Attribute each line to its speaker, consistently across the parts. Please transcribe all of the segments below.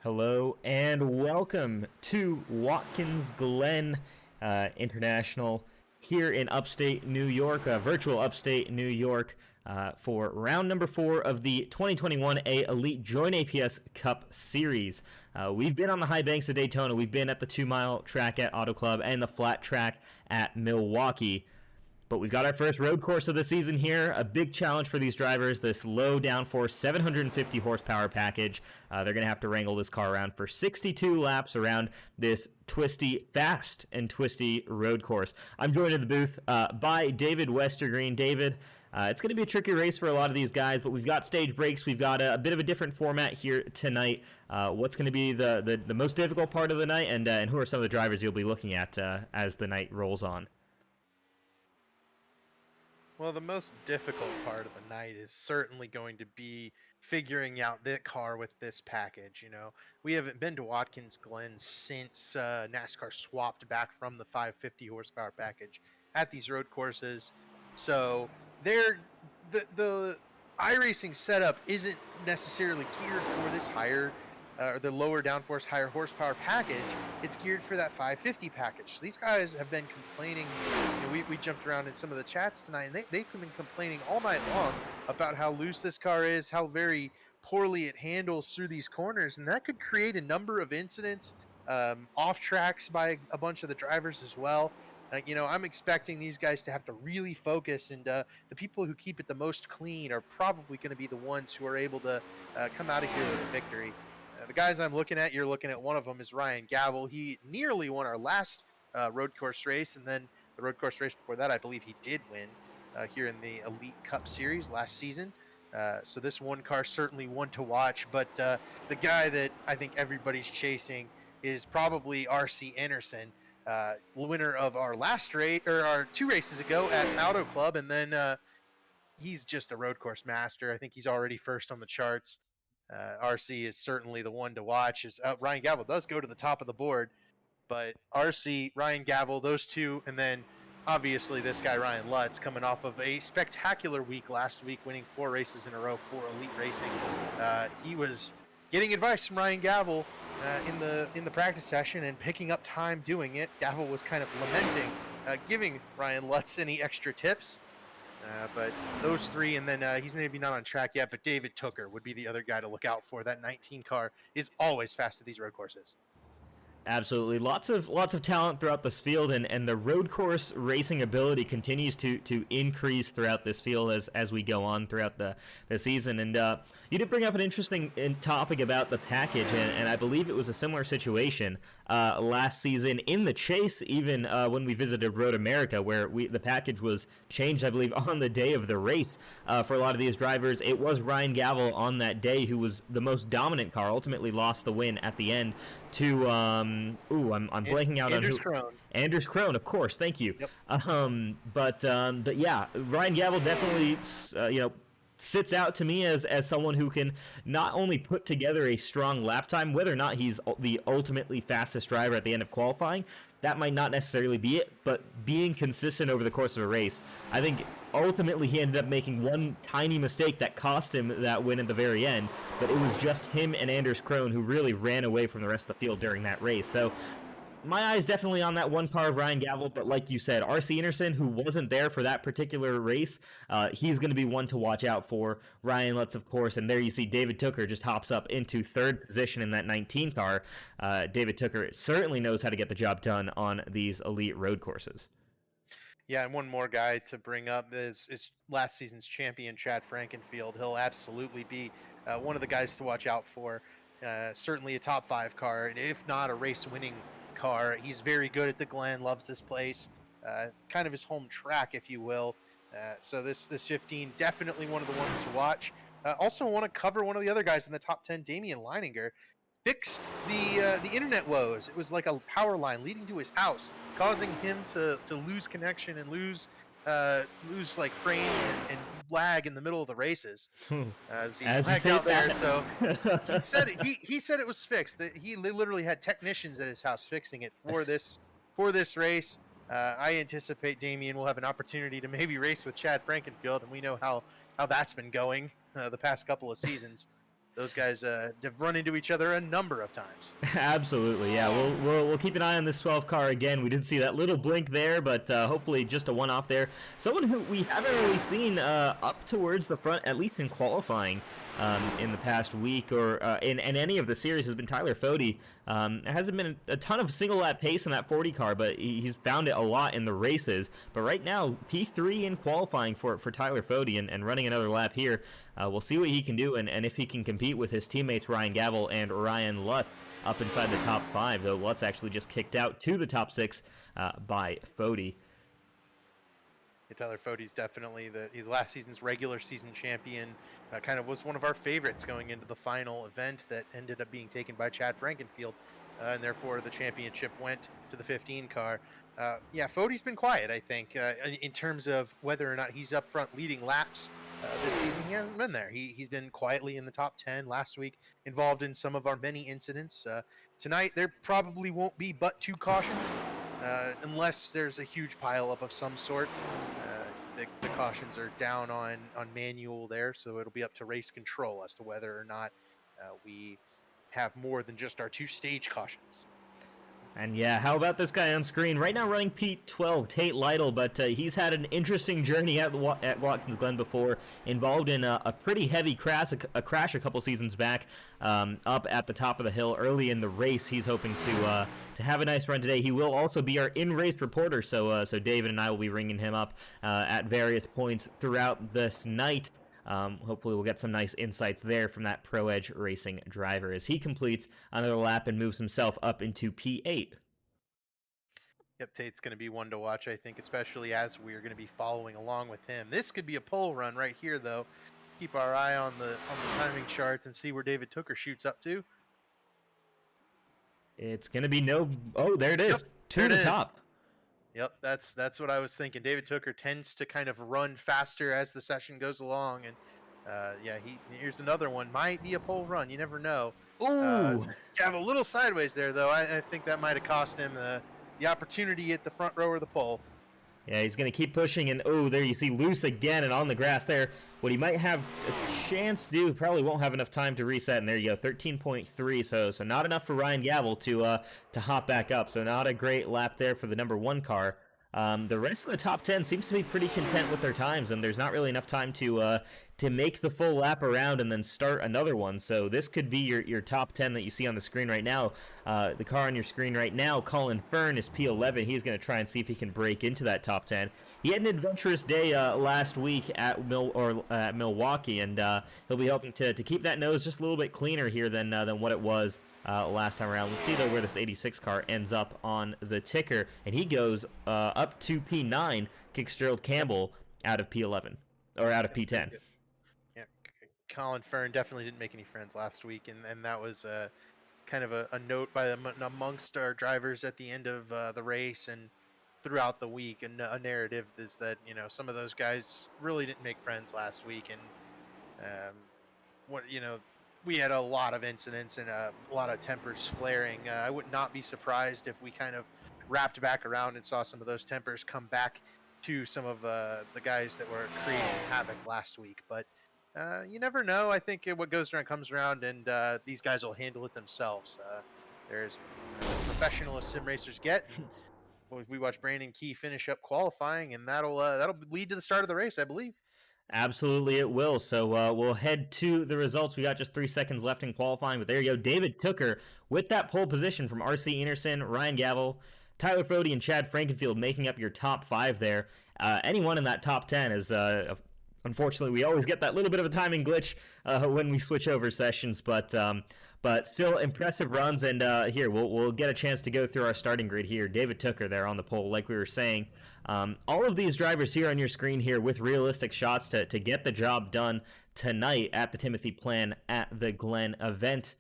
Speaker 1: Hello and welcome to Watkins Glen International here in upstate New York, virtual upstate New York, for round number 4 of the 2021 Elite JoinAPS Cup Series. We've been on the high banks of Daytona, we've been at the 2-mile track at Auto Club and the flat track at Milwaukee. But we've got our first road course of the season here. A big challenge for these drivers, this low downforce 750 horsepower package. They're going to have to wrangle this car around for 62 laps around this twisty, fast and twisty road course. I'm joined in the booth by David Westergreen. David, it's going to be a tricky race for a lot of these guys, but we've got stage breaks. We've got a bit of a different format here tonight. What's going to be the most difficult part of the night, and who are some of the drivers you'll be looking at as the night rolls on?
Speaker 2: Well, the most difficult part of the night is certainly going to be figuring out the car with this package. You know, we haven't been to Watkins Glen since NASCAR swapped back from the 550 horsepower package at these road courses. So the iRacing setup isn't necessarily geared for this higher or the lower downforce, higher horsepower package. It's geared for that 550 package. So these guys have been complaining. You know, we jumped around in some of the chats tonight, and they've been complaining all night long about how loose this car is, how very poorly it handles through these corners, and that could create a number of incidents off tracks by a bunch of the drivers as well. You know, I'm expecting these guys to have to really focus, and the people who keep it the most clean are probably going to be the ones who are able to come out of here with a victory. The guys I'm looking at, you're looking at one of them is Ryan Gavel. He nearly won our last road course race, and then the road course race before that, I believe he did win here in the Elite Cup Series last season. So this one car certainly one to watch, but the guy that I think everybody's chasing is probably R.C. Anderson, winner of our last race, or our 2 races ago at Auto Club, and then he's just a road course master. I think he's already first on the charts. RC is certainly the one to watch. Ryan Gavel does go to the top of the board, but RC, Ryan Gavel, those two, and then obviously this guy Ryan Lutz, coming off of a spectacular week last week, winning 4 races in a row for Elite Racing. He was getting advice from Ryan Gavel in the practice session and picking up time doing it. Gavel was kind of lamenting, giving Ryan Lutz any extra tips. But those 3, and then he's maybe not on track yet, but David Tooker would be the other guy to look out for. That 19 car is always fast at these road courses.
Speaker 1: Absolutely, lots of talent throughout this field, and the road course racing ability continues to increase throughout this field as we go on throughout the season. And you did bring up an interesting topic about the package, and I believe it was a similar situation last season in the chase, even when we visited Road America, where the package was changed, I believe, on the day of the race. For a lot of these drivers, it was Ryan Gavel on that day who was the most dominant car, ultimately lost the win at the end to I'm blanking out
Speaker 2: Anders
Speaker 1: on who.
Speaker 2: Krone.
Speaker 1: Anders Krone, of course. Thank you.
Speaker 2: Yep.
Speaker 1: But yeah, Ryan Gavel definitely sits out to me as someone who can not only put together a strong lap time, whether or not he's the ultimately fastest driver at the end of qualifying, that might not necessarily be it, but being consistent over the course of a race. I think ultimately he ended up making one tiny mistake that cost him that win at the very end, but it was just him and Anders Krone who really ran away from the rest of the field during that race. So my eye's definitely on that one car of Ryan Gavel, but like you said, R.C. Anderson, who wasn't there for that particular race, he's going to be one to watch out for. Ryan Lutz, of course, and there you see David Tooker just hops up into 3rd position in that 19 car. David Tooker certainly knows how to get the job done on these elite road courses.
Speaker 2: Yeah, and one more guy to bring up is last season's champion, Chad Frankenfield. He'll absolutely be one of the guys to watch out for. Certainly a top 5 car, and if not a race-winning car. He's very good at the Glen, loves this place, kind of his home track, if you will. So this 15, definitely one of the ones to watch. Also want to cover one of the other guys in the top 10, Damian Leininger. Fixed the internet woes. It was like a power line leading to his house, causing him to lose connection and lose like frames and lag in the middle of the races. As he lagged out there, so he said it was fixed. That he literally had technicians at his house fixing it for this race. I anticipate Damian will have an opportunity to maybe race with Chad Frankenfield, and we know how that's been going the past couple of seasons. Those guys have run into each other a number of times.
Speaker 1: Absolutely, yeah. We'll keep an eye on this 12 car again. We did see that little blink there, but hopefully just a one-off there. Someone who we haven't really seen up towards the front, at least in qualifying, in the past week or in any of the series, has been Tyler Fode. There hasn't been a ton of single lap pace in that 40 car, but he's found it a lot in the races. But right now, P3 in qualifying for Tyler Fode and running another lap here. We'll see what he can do and if he can compete with his teammates Ryan Gavel and Ryan Lutz up inside the top 5, though Lutz actually just kicked out to the top 6 by Fode.
Speaker 2: Yeah, Tyler Fode's definitely he's last season's regular season champion. Kind of was one of our favorites going into the final event that ended up being taken by Chad Frankenfield, and therefore the championship went to the 15 car. Yeah, Fode's been quiet, I think, in terms of whether or not he's up front leading laps this season. He hasn't been there. He's been quietly in the top 10 last week, involved in some of our many incidents. Tonight, there probably won't be but 2 cautions, unless there's a huge pileup of some sort. The cautions are down on manual there, so it'll be up to race control as to whether or not we have more than just our 2 stage cautions.
Speaker 1: And yeah, how about this guy on screen? Right now running P12, Tate Lytle, but he's had an interesting journey at Watkins Glen before, involved in a pretty heavy crash a couple seasons back, up at the top of the hill early in the race. He's hoping to have a nice run today. He will also be our in-race reporter, so David and I will be ringing him up at various points throughout this night. Hopefully we'll get some nice insights there from that Pro Edge Racing driver as he completes another lap and moves himself up into P8.
Speaker 2: Yep, Tate's going to be one to watch, I think, especially as we're going to be following along with him. This could be a pole run right here, though. Keep our eye on the timing charts and see where David Tooker shoots up to.
Speaker 1: It's going to be oh, there it is.
Speaker 2: Yep,
Speaker 1: to the top.
Speaker 2: Yep, that's what I was thinking. David Tooker tends to kind of run faster as the session goes along, and yeah, here's another one. Might be a pole run. You never know.
Speaker 1: Ooh,
Speaker 2: have a little sideways there, though. I think that might have cost him the opportunity at the front row or the pole.
Speaker 1: Yeah, he's going to keep pushing, and oh, there you see loose again and on the grass there. What he might have a chance to do, probably won't have enough time to reset, and there you go, 13.3, so not enough for Ryan Gavel to hop back up, so not a great lap there for the number 1 car. The rest of the top 10 seems to be pretty content with their times, and there's not really enough time to make the full lap around and then start another one. So this could be your top 10 that you see on the screen right now. The car on your screen right now, Colin Fern, is P11. He's going to try and see if he can break into that top 10. He had an adventurous day last week at Milwaukee, and he'll be hoping to keep that nose just a little bit cleaner here than what it was last time around. Let's see though where this 86 car ends up on the ticker, and he goes up to P9, kicks Gerald Campbell out of P11 or out of P10.
Speaker 2: Yeah, Colin Fern definitely didn't make any friends last week, and that was kind of a note by amongst our drivers at the end of the race and throughout the week. And a narrative is that some of those guys really didn't make friends last week, and we had a lot of incidents and a lot of tempers flaring. I would not be surprised if we kind of wrapped back around and saw some of those tempers come back to some of the guys that were creating havoc last week. But you never know. I think what goes around comes around, and these guys will handle it themselves. There's professional as sim racers get. We watched Brandon Key finish up qualifying, and that'll lead to the start of the race, I believe.
Speaker 1: Absolutely, it will. So we'll head to the results. We got just 3 seconds left in qualifying, but there you go. David Tooker with that pole position from RC Enerson, Ryan Gavel, Tyler Fode, and Chad Frankenfield making up your top 5 there. Anyone in that top 10 is, unfortunately, we always get that little bit of a timing glitch when we switch over sessions, but still impressive runs. And here, we'll get a chance to go through our starting grid here. David Tooker there on the pole, like we were saying. All of these drivers here on your screen here with realistic shots to get the job done tonight at the Timothy Plan at the Glen event.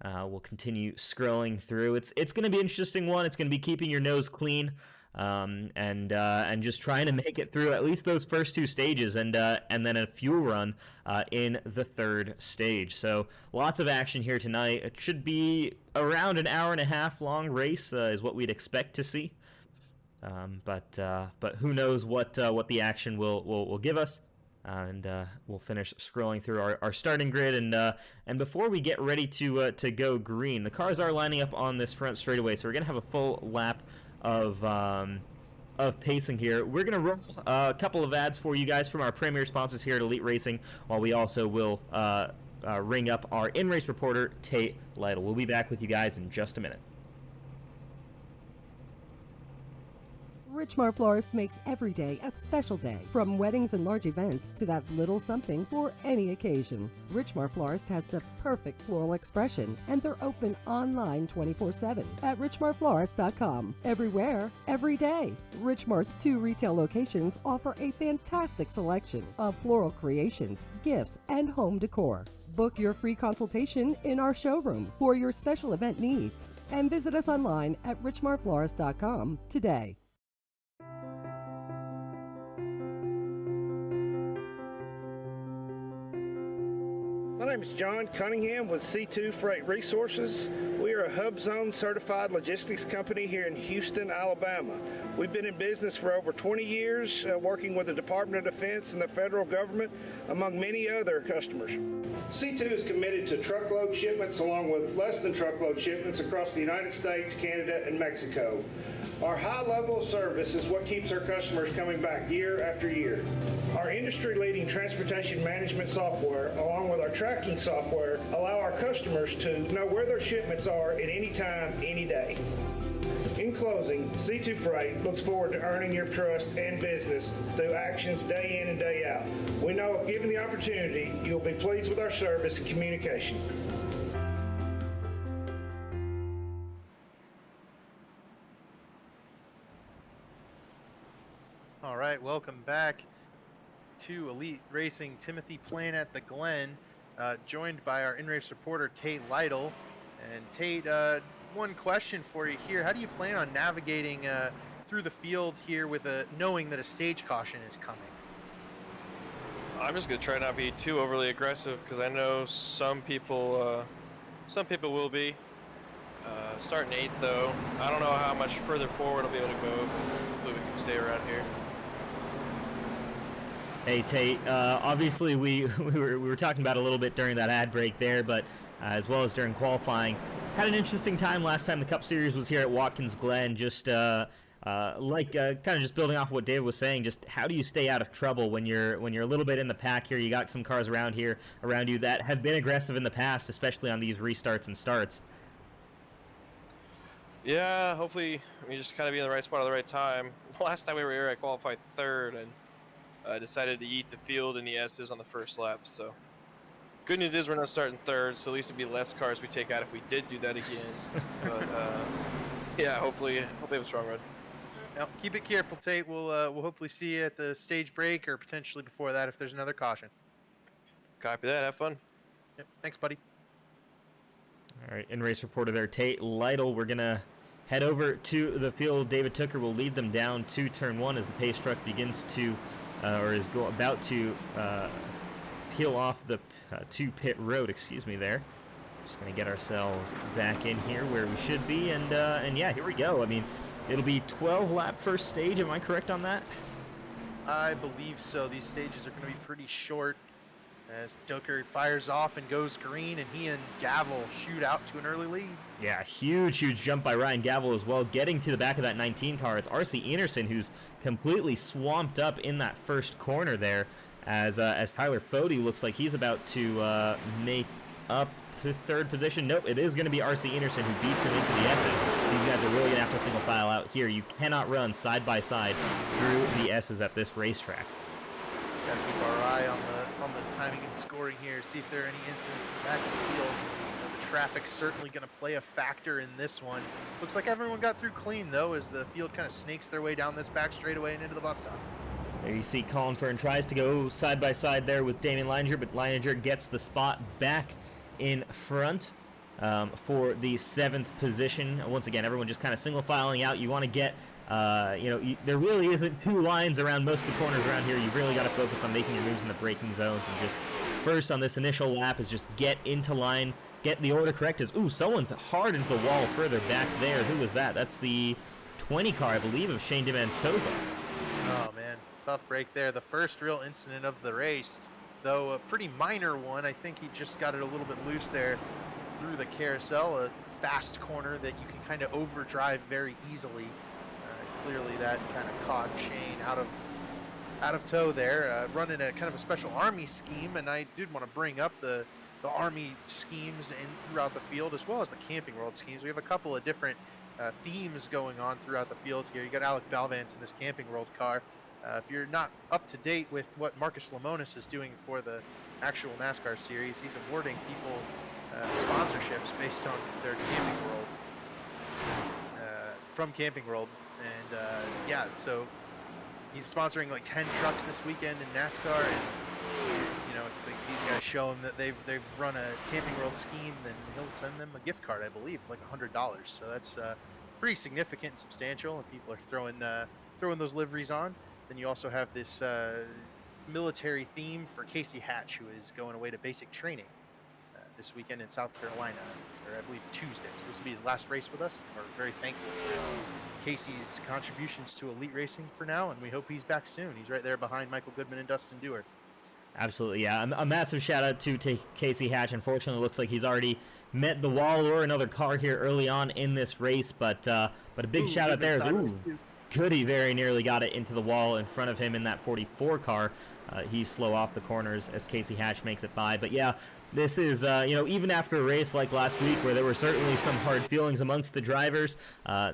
Speaker 1: We'll continue scrolling through. It's going to be an interesting one. It's going to be keeping your nose clean and just trying to make it through at least those first 2 stages and then a fuel run in the 3rd stage. So lots of action here tonight. It should be around an hour and a half long race is what we'd expect to see. But who knows what the action will give us. and we'll finish scrolling through our starting grid. And before we get ready to go green, the cars are lining up on this front straightaway, so we're gonna have a full lap of pacing here. We're gonna roll a couple of ads for you guys from our premier sponsors here at Elite Racing, while we also will ring up our in-race reporter Tate Lytle. We'll be back with you guys in just a minute.
Speaker 3: Richmar Florist makes every day a special day, from weddings and large events to that little something for any occasion. Richmar Florist has the perfect floral expression, and they're open online 24/7 at richmarflorist.com. Everywhere, every day. Richmar's 2 retail locations offer a fantastic selection of floral creations, gifts, and home decor. Book your free consultation in our showroom for your special event needs, and visit us online at richmarflorist.com today.
Speaker 4: My name is John Cunningham with C2 Freight Resources. We are a Hub Zone certified logistics company here in Houston, Alabama. We've been in business for over 20 years, working with the Department of Defense and the federal government, among many other customers. C2 is committed to truckload shipments along with less than truckload shipments across the United States, Canada, and Mexico. Our high level of service is what keeps our customers coming back year after year. Our industry-leading transportation management software, along with our tracking software, allow our customers to know where their shipments are at any time, any day. In closing, C2 Freight looks forward to earning your trust and business through actions day in and day out. We know if given the opportunity, you'll be pleased with our service and communication.
Speaker 2: All right, welcome back to Elite Racing. Timothy playing at the Glen, joined by our in-race reporter Tate Lytle. And Tate, one question for you here: how do you plan on navigating through the field here with knowing that a stage caution is coming?
Speaker 5: I'm just gonna try not to be too overly aggressive, because I know some people will be. Starting 8th though, I don't know how much further forward I'll be able to go. Hopefully we can stay around here.
Speaker 1: Hey Tate, obviously we were talking about a little bit during that ad break there, but as well as during qualifying, had an interesting time last time the Cup Series was here at Watkins Glen. Just kind of just building off what David was saying, just how do you stay out of trouble when you're a little bit in the pack here? You got some cars around you that have been aggressive in the past, especially on these restarts and starts.
Speaker 5: Yeah, hopefully we just kind of be in the right spot at the right time. Last time we were here, I qualified 3rd, and I decided to eat the field in the S's on the first lap. So good news is we're not starting 3rd, so at least it'd be less cars we take out if we did do that again. But yeah, hopefully have a strong run.
Speaker 2: Now, keep it careful, Tate. We'll hopefully see you at the stage break, or potentially before that if there's another caution.
Speaker 5: Copy that. Have fun.
Speaker 2: Yep. Thanks, buddy.
Speaker 1: All right, in-race reporter there, Tate Lytle. We're going to head over to the field. David Tooker will lead them down to turn 1 as the pace truck begins to, about to peel off the to pit road, excuse me there. Just going to get ourselves back in here where we should be, and yeah, here we go. I mean, it'll be 12-lap first stage, am I correct on that?
Speaker 2: I believe so. These stages are going to be pretty short as Tooker fires off and goes green, and he and Gavel shoot out to an early lead.
Speaker 1: Yeah, huge jump by Ryan Gavel as well, getting to the back of that 19 car. It's R.C. Enerson who's completely swamped up in that first corner there, as Tyler Fody looks like he's about to make up to 3rd position. Nope, it is going to be R.C. Enerson who beats him into the S's. These guys are really going to have to single file out here. You cannot run side by side through the S's at this racetrack.
Speaker 2: Got to keep our eye on the timing and scoring here, see if there are any incidents in the back of the field. The traffic's certainly going to play a factor in this one. Looks like everyone got through clean, though, as the field kind of snakes their way down this back straightaway and into the bus stop.
Speaker 1: There you see Colin Fern tries to go side by side there with Damien Leininger, but Leininger gets the spot back in front for the 7th position. Once again, everyone just kind of single filing out. You want to get there really isn't 2 lines around most of the corners around here. You really got to focus on making your moves in the braking zones, and just first on this initial lap is just get into line, get the order correct. Someone's hard into the wall further back there. Who was that? That's the 20 car, I believe, of Shane DeMantova.
Speaker 2: Oh man, tough break there. The first real incident of the race, though a pretty minor one. I think he just got it a little bit loose there through the carousel, a fast corner that you can kind of overdrive very easily. Clearly that kind of caught Shane out of tow there, running a kind of a special Army scheme, and I did want to bring up the Army schemes throughout the field, as well as the Camping World schemes. We have a couple of different themes going on throughout the field here. You got Alec Balvance in this Camping World car. If you're not up to date with what Marcus Lemonis is doing for the actual NASCAR series, he's awarding people sponsorships based on their Camping World, from Camping World. And yeah, so he's sponsoring like 10 trucks this weekend in NASCAR, and you know, if these guys show him that they've run a Camping World scheme, then he'll send them a gift card, I believe, like $100. So that's pretty significant and substantial, and people are throwing those liveries on. Then you also have this military theme for Casey Hatch, who is going away to basic training this weekend in South Carolina, or I believe Tuesday. So this will be his last race with us. We're very thankful for Casey's contributions to Elite Racing for now, and we hope he's back soon. He's right there behind Michael Goodman and Dustin Dewar.
Speaker 1: Absolutely, yeah. A massive shout out to Casey Hatch. Unfortunately, it looks like he's already met the wall or another car here early on in this race, but a big shout out there. Goody very nearly got it into the wall in front of him in that 44 car. He's slow off the corners as Casey Hatch makes it by. But yeah, this is, you know, even after a race like last week where there were certainly some hard feelings amongst the drivers,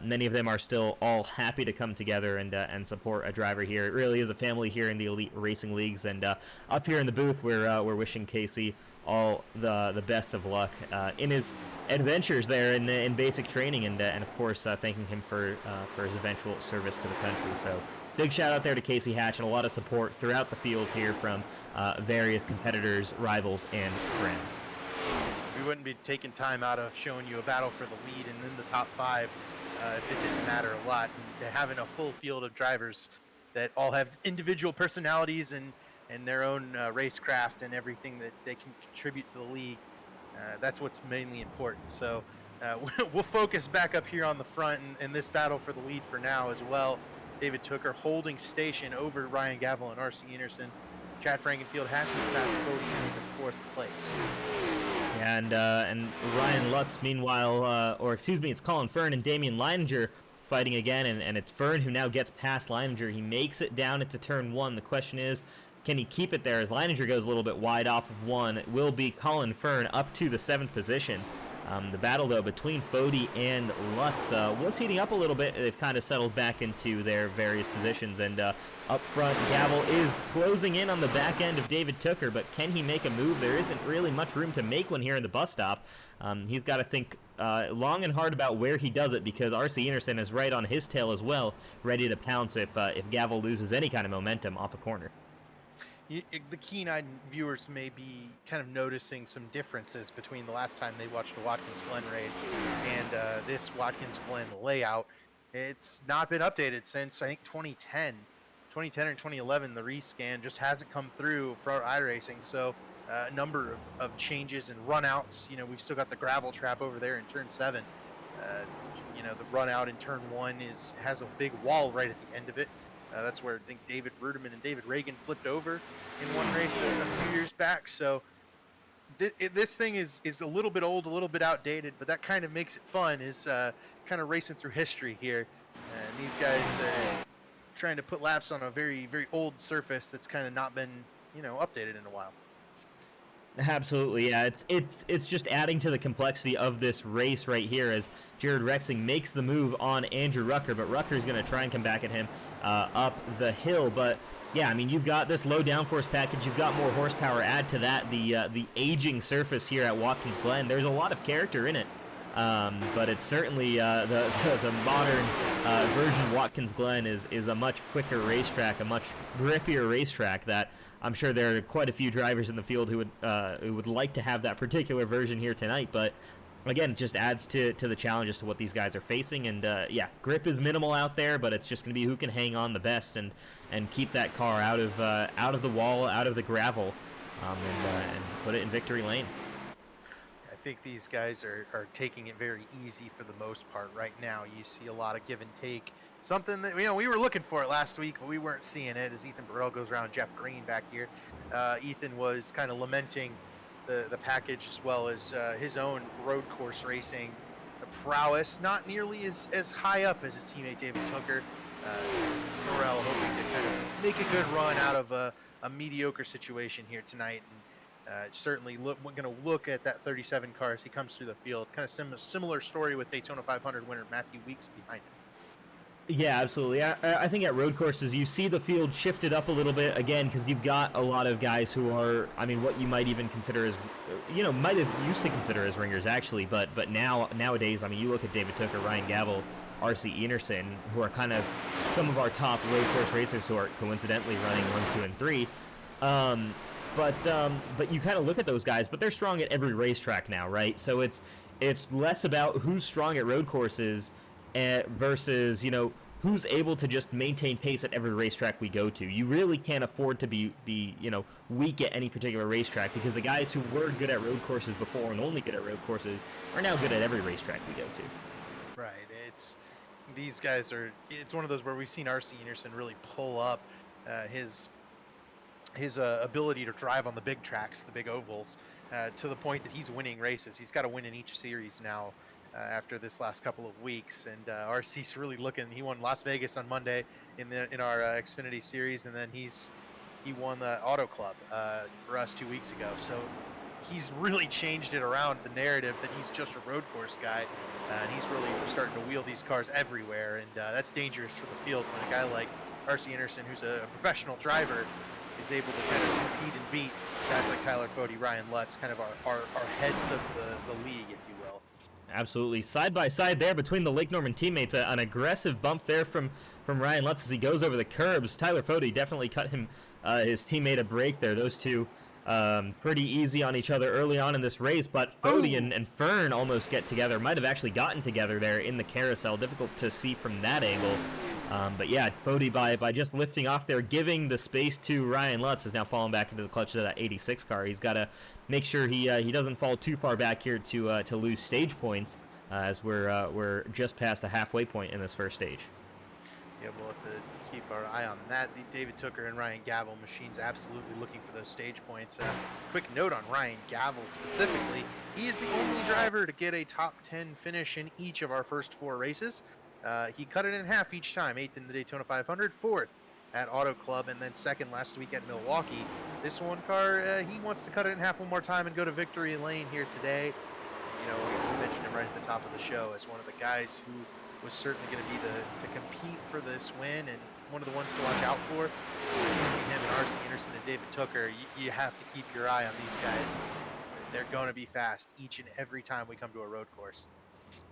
Speaker 1: many of them are still all happy to come together and support a driver here. It really is a family here in the Elite Racing Leagues. And up here in the booth, we're wishing Casey all the best of luck in his adventures there in basic training, and of course thanking him for his eventual service to the country. So big shout out there to Casey Hatch, and a lot of support throughout the field here from various competitors, rivals, and friends.
Speaker 2: We wouldn't be taking time out of showing you a battle for the lead and then the top five if it didn't matter a lot. And having a full field of drivers that all have individual personalities and their own racecraft and everything that they can contribute to the league, that's what's mainly important. So we'll focus back up here on the front in this battle for the lead for now as well. David Tooker holding station over Ryan Gavel and R.C. Anderson. Chad Frankenfield has been past Cody in fourth place.
Speaker 1: And Ryan Lutz, meanwhile, or excuse me, it's Colin Fern and Damian Leininger fighting again, and it's Fern who now gets past Leininger. He makes it down into turn one. The question is, can he keep it there as Leininger goes a little bit wide off of one? It will be Colin Fern up to the 7th position. The battle, though, between Fody and Lutz was heating up a little bit. They've kind of settled back into their various positions, and up front, Gavel is closing in on the back end of David Tooker, but can he make a move? There isn't really much room to make one here in the bus stop. He's got to think long and hard about where he does it, because R.C. Anderson is right on his tail as well, ready to pounce if Gavel loses any kind of momentum off a corner.
Speaker 2: The keen-eyed viewers may be kind of noticing some differences between the last time they watched a Watkins-Glen race and this Watkins-Glen layout. It's not been updated since, I think, 2010 or 2011. The rescan just hasn't come through for iRacing, so a number of changes and runouts. You know, we've still got the gravel trap over there in turn 7. You know, the run out in turn 1 has a big wall right at the end of it. That's where I think David Ruderman and David Reagan flipped over in one race a few years back. So this thing is a little bit old, a little bit outdated, but that kind of makes it fun, is kind of racing through history here. And these guys trying to put laps on a very, very old surface that's kind of not been, you know, updated in a while.
Speaker 1: Absolutely, yeah. It's just adding to the complexity of this race right here as Jared Rexing makes the move on Andrew Rucker, but Rucker's going to try and come back at him up the hill. But yeah, I mean, you've got this low downforce package, you've got more horsepower. Add to that the aging surface here at Watkins Glen. There's a lot of character in it, but it's certainly the modern version of Watkins Glen is a much quicker racetrack, a much grippier racetrack that I'm sure there are quite a few drivers in the field who would like to have that particular version here tonight. But again, it just adds to the challenges to what these guys are facing. And yeah, grip is minimal out there, but it's just going to be who can hang on the best and keep that car out of the wall, out of the gravel, and put it in victory lane.
Speaker 2: I think these guys are taking it very easy for the most part right now. You see a lot of give and take. Something that we were looking for it last week, but we weren't seeing it. As Ethan Burrell goes around Jeff Green back here, Ethan was kind of lamenting the package as well as his own road course racing prowess, not nearly as high up as his teammate David Tucker. Burrell hoping to kind of make a good run out of a mediocre situation here tonight. And certainly we're going to look at that 37 car as he comes through the field. Kind of similar story with Daytona 500 winner Matthew Weeks behind him.
Speaker 1: Yeah, absolutely. I think at road courses, you see the field shifted up a little bit, again, because you've got a lot of guys who are, I mean, what you might even consider as, might have used to consider as ringers, actually, but nowadays, I mean, you look at David Tucker, Ryan Gavel, R.C. Enerson, who are kind of some of our top road course racers who are coincidentally running 1, 2, and 3. But you kind of look at those guys, but they're strong at every racetrack now, right? So it's less about who's strong at road courses versus, who's able to just maintain pace at every racetrack we go to. You really can't afford to be weak at any particular racetrack, because the guys who were good at road courses before and only good at road courses are now good at every racetrack we go to.
Speaker 2: Right. These guys it's one of those where we've seen R.C. Enerson really pull up his ability to drive on the big tracks, the big ovals, to the point that he's winning races. He's got to win in each series now after this last couple of weeks. And RC's really looking. He won Las Vegas on Monday in our Xfinity series, and then he won the Auto Club for us 2 weeks ago. So he's really changed it around, the narrative that he's just a road course guy, and he's really starting to wheel these cars everywhere. And that's dangerous for the field when a guy like R.C. Enerson, who's a professional driver, is able to kind of compete and beat guys like Tyler Fody, Ryan Lutz, kind of our heads of the league, if you will.
Speaker 1: Absolutely. Side by side there between the Lake Norman teammates, an aggressive bump there from Ryan Lutz as he goes over the curbs. Tyler Fody definitely cut his teammate a break there. Those two pretty easy on each other early on in this race, but Fody and Fern almost get together. Might have actually gotten together there in the carousel. Difficult to see from that angle. But yeah, Fody by just lifting off there, giving the space to Ryan Lutz, is now falling back into the clutch of that 86 car. He's got to make sure he doesn't fall too far back here to lose stage points, as we're just past the halfway point in this first stage.
Speaker 2: Yeah, we'll have to keep our eye on that. The David Tucker and Ryan Gavel machines absolutely looking for those stage points. Quick note on Ryan Gavel specifically: he is the only driver to get a top 10 finish in each of our first 4 races. He cut it in half each time: 8th in the Daytona 500, 4th at Auto Club, and then 2nd last week at Milwaukee. This one car, he wants to cut it in half one more time and go to victory lane here today. We mentioned him right at the top of the show as one of the guys who was certainly going to be to compete for this win, and one of the ones to watch out for. Between him and R.C. Enerson and David Tucker, you have to keep your eye on these guys. They're going to be fast each and every time we come to a road course.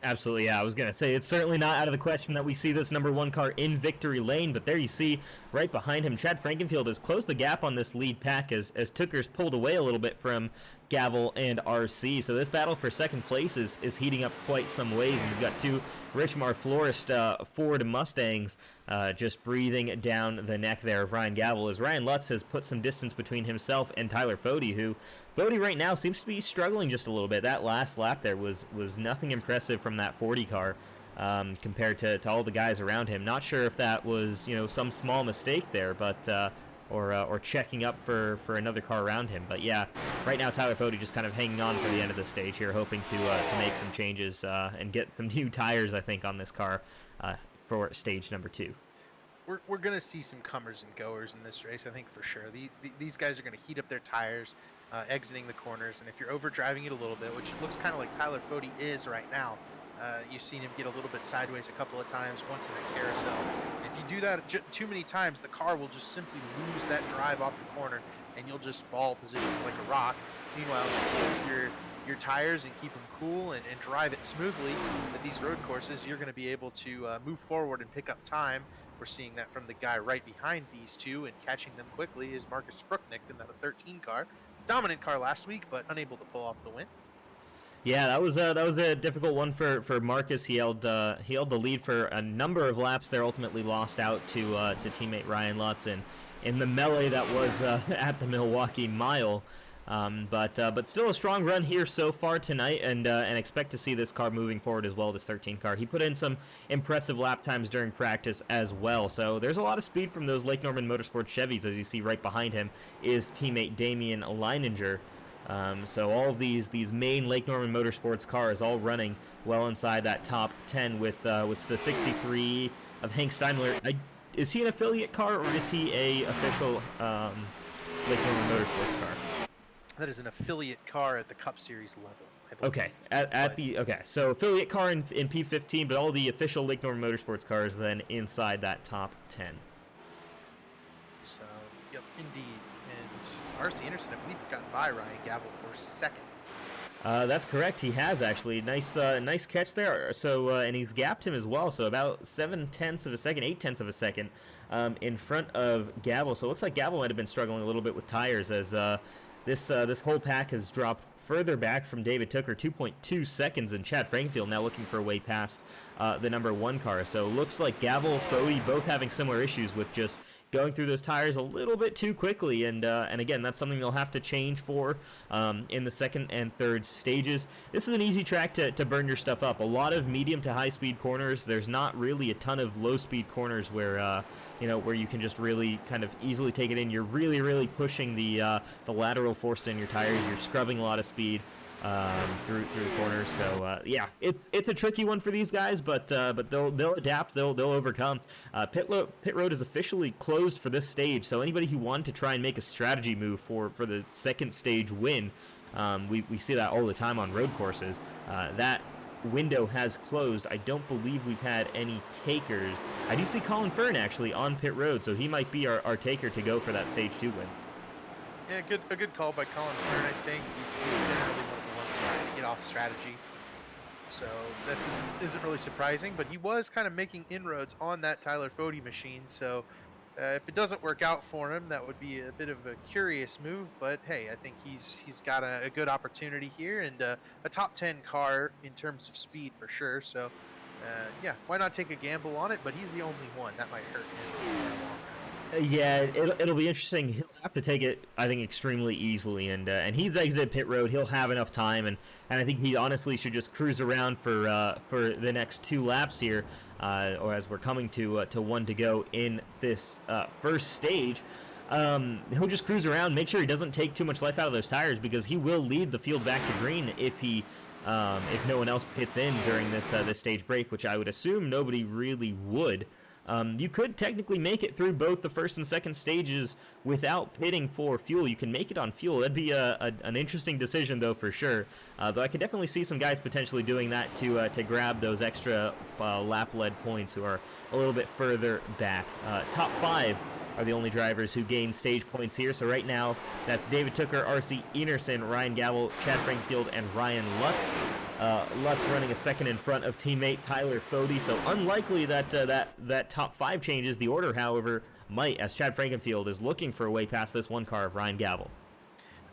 Speaker 1: Absolutely, yeah. I was going to say, it's certainly not out of the question that we see this number 1 car in victory lane, but there you see right behind him, Chad Frankenfield has closed the gap on this lead pack as Tucker's pulled away a little bit from Gavel and RC. So this battle for second place is heating up quite some ways. We've got 2 Richmar Florist Ford Mustangs just breathing down the neck there of Ryan Gavel, as Ryan Lutz has put some distance between himself and Tyler Fody, who Fody right now seems to be struggling just a little bit. That last lap there was nothing impressive from that 40 car compared to all the guys around him. Not sure if that was some small mistake there, but or checking up for another car around him. But yeah, right now Tyler Fody just kind of hanging on for the end of the stage here, hoping to make some changes and get some new tires, I think, on this car for stage number 2.
Speaker 2: We're going to see some comers and goers in this race, I think, for sure. These guys are going to heat up their tires, exiting the corners, and if you're overdriving it a little bit, which looks kind of like Tyler Fody is right now, you've seen him get a little bit sideways a couple of times, once in a carousel. If you do that too many times, the car will just simply lose that drive off the corner, and you'll just fall positions like a rock. Meanwhile, if your tires and keep them cool and drive it smoothly at these road courses, you're going to be able to move forward and pick up time. We're seeing that from the guy right behind these two, and catching them quickly is Marcus Frucknick in that 13 car. Dominant car last week, but unable to pull off the win.
Speaker 1: Yeah, that was a difficult one for Marcus. He held the lead for a number of laps there, ultimately lost out to teammate Ryan Lutz in the melee that was at the Milwaukee Mile. But still a strong run here so far tonight, and expect to see this car moving forward as well. This 13 car, he put in some impressive lap times during practice as well. So there's a lot of speed from those Lake Norman Motorsports Chevys. As you see right behind him is teammate Damian Leininger. So all of these main Lake Norman Motorsports cars all running well inside that top 10 with the 63 of Hank Steinmiller. Is he an affiliate car, or is he a official Lake Norman Motorsports car?
Speaker 2: That is an affiliate car at the Cup Series level, I believe.
Speaker 1: Okay, so affiliate car in P15, but all the official Lake Norman Motorsports cars then inside that top 10.
Speaker 2: So, yep, indeed. And R.C. Anderson, I believe, has gotten by Ryan Gavel for second.
Speaker 1: That's correct. He has actually. Nice catch there. So, and he's gapped him as well. So about 7/10 of a second, 8/10 of a second, in front of Gavel. So it looks like Gavel might have been struggling a little bit with tires as this whole pack has dropped further back from David Tooker, 2.2 seconds, and Chad Frankenfield now looking for a way past the number 1 car. So looks like Gavel, Fody both having similar issues with just going through those tires a little bit too quickly, and again, that's something they'll have to change for in the second and third stages. This is an easy track to burn your stuff up. A lot of medium to high speed corners. There's not really a ton of low speed corners where where you can just really kind of easily take it in. You're really pushing the lateral force in your tires. You're scrubbing a lot of speed through the corners. So yeah, it's a tricky one for these guys, but they'll adapt. They'll overcome. Pit road is officially closed for this stage. So anybody who wanted to try and make a strategy move for the second stage win, we see that all the time on road courses. That window has closed. I don't believe we've had any takers. I do see Colin Fern actually on pit road, so he might be our taker to go for that stage 2 win.
Speaker 2: Yeah, a good call by Colin Fern, I think. He's generally one of the ones trying to get off strategy. So that isn't really surprising, but he was kind of making inroads on that Tyler Fody machine. So if it doesn't work out for him, that would be a bit of a curious move. But hey, I think he's got a good opportunity here, and a top 10 car in terms of speed for sure. So yeah, why not take a gamble on it? But he's the only one. That might hurt him in the long run.
Speaker 1: Yeah, it'll be interesting. He'll have to take it, I think, extremely easily, and he's exited pit road. He'll have enough time, and I think he honestly should just cruise around for the next 2 laps here, or as we're coming to 1 to go in this first stage. He'll just cruise around, make sure he doesn't take too much life out of those tires, because he will lead the field back to green if no one else pits in during this stage break, which I would assume nobody really would. You could technically make it through both the first and second stages without pitting for fuel. You can make it on fuel. That'd be an interesting decision, though, for sure. Though I could definitely see some guys potentially doing that to grab those extra lap-led points who are a little bit further back. Top 5 are the only drivers who gain stage points here. So right now, that's David Tooker, R.C. Enerson, Ryan Gavel, Chad Frankfield, and Ryan Lutz. Lutz running a second in front of teammate Tyler Fody. So unlikely that top 5 changes. The order, however, might, as Chad Frankenfield is looking for a way past this 1 car of Ryan Gavel.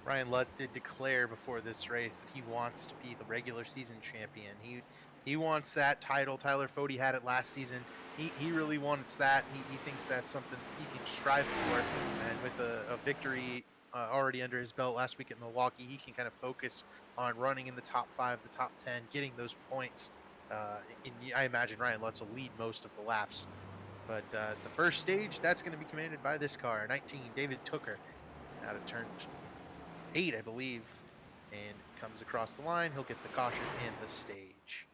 Speaker 2: Ryan Lutz did declare before this race that he wants to be the regular season champion. He wants that title. Tyler Fody had it last season. He really wants that. He thinks that's something he can strive for. And with a victory already under his belt last week at Milwaukee, he can kind of focus on running in the top 5, the top 10, getting those points. I imagine Ryan Lutz will lead most of the laps. But the first stage, that's going to be commanded by this car, 19, David Tooker, out of turn 8, I believe, and comes across the line. He'll get the caution and the stage.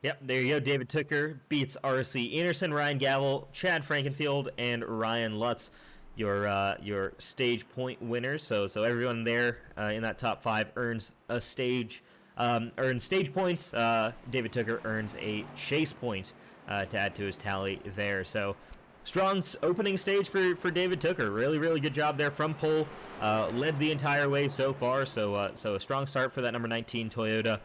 Speaker 1: Yep, there you go. David Tooker beats R.C. Enerson, Ryan Gavel, Chad Frankenfield, and Ryan Lutz, your stage point winners. So everyone there in that top 5 earns a stage points. David Tooker earns a chase point to add to his tally there. So strong opening stage for David Tooker. Really good job there from pole. Led the entire way so far. So a strong start for that number 19 Toyota.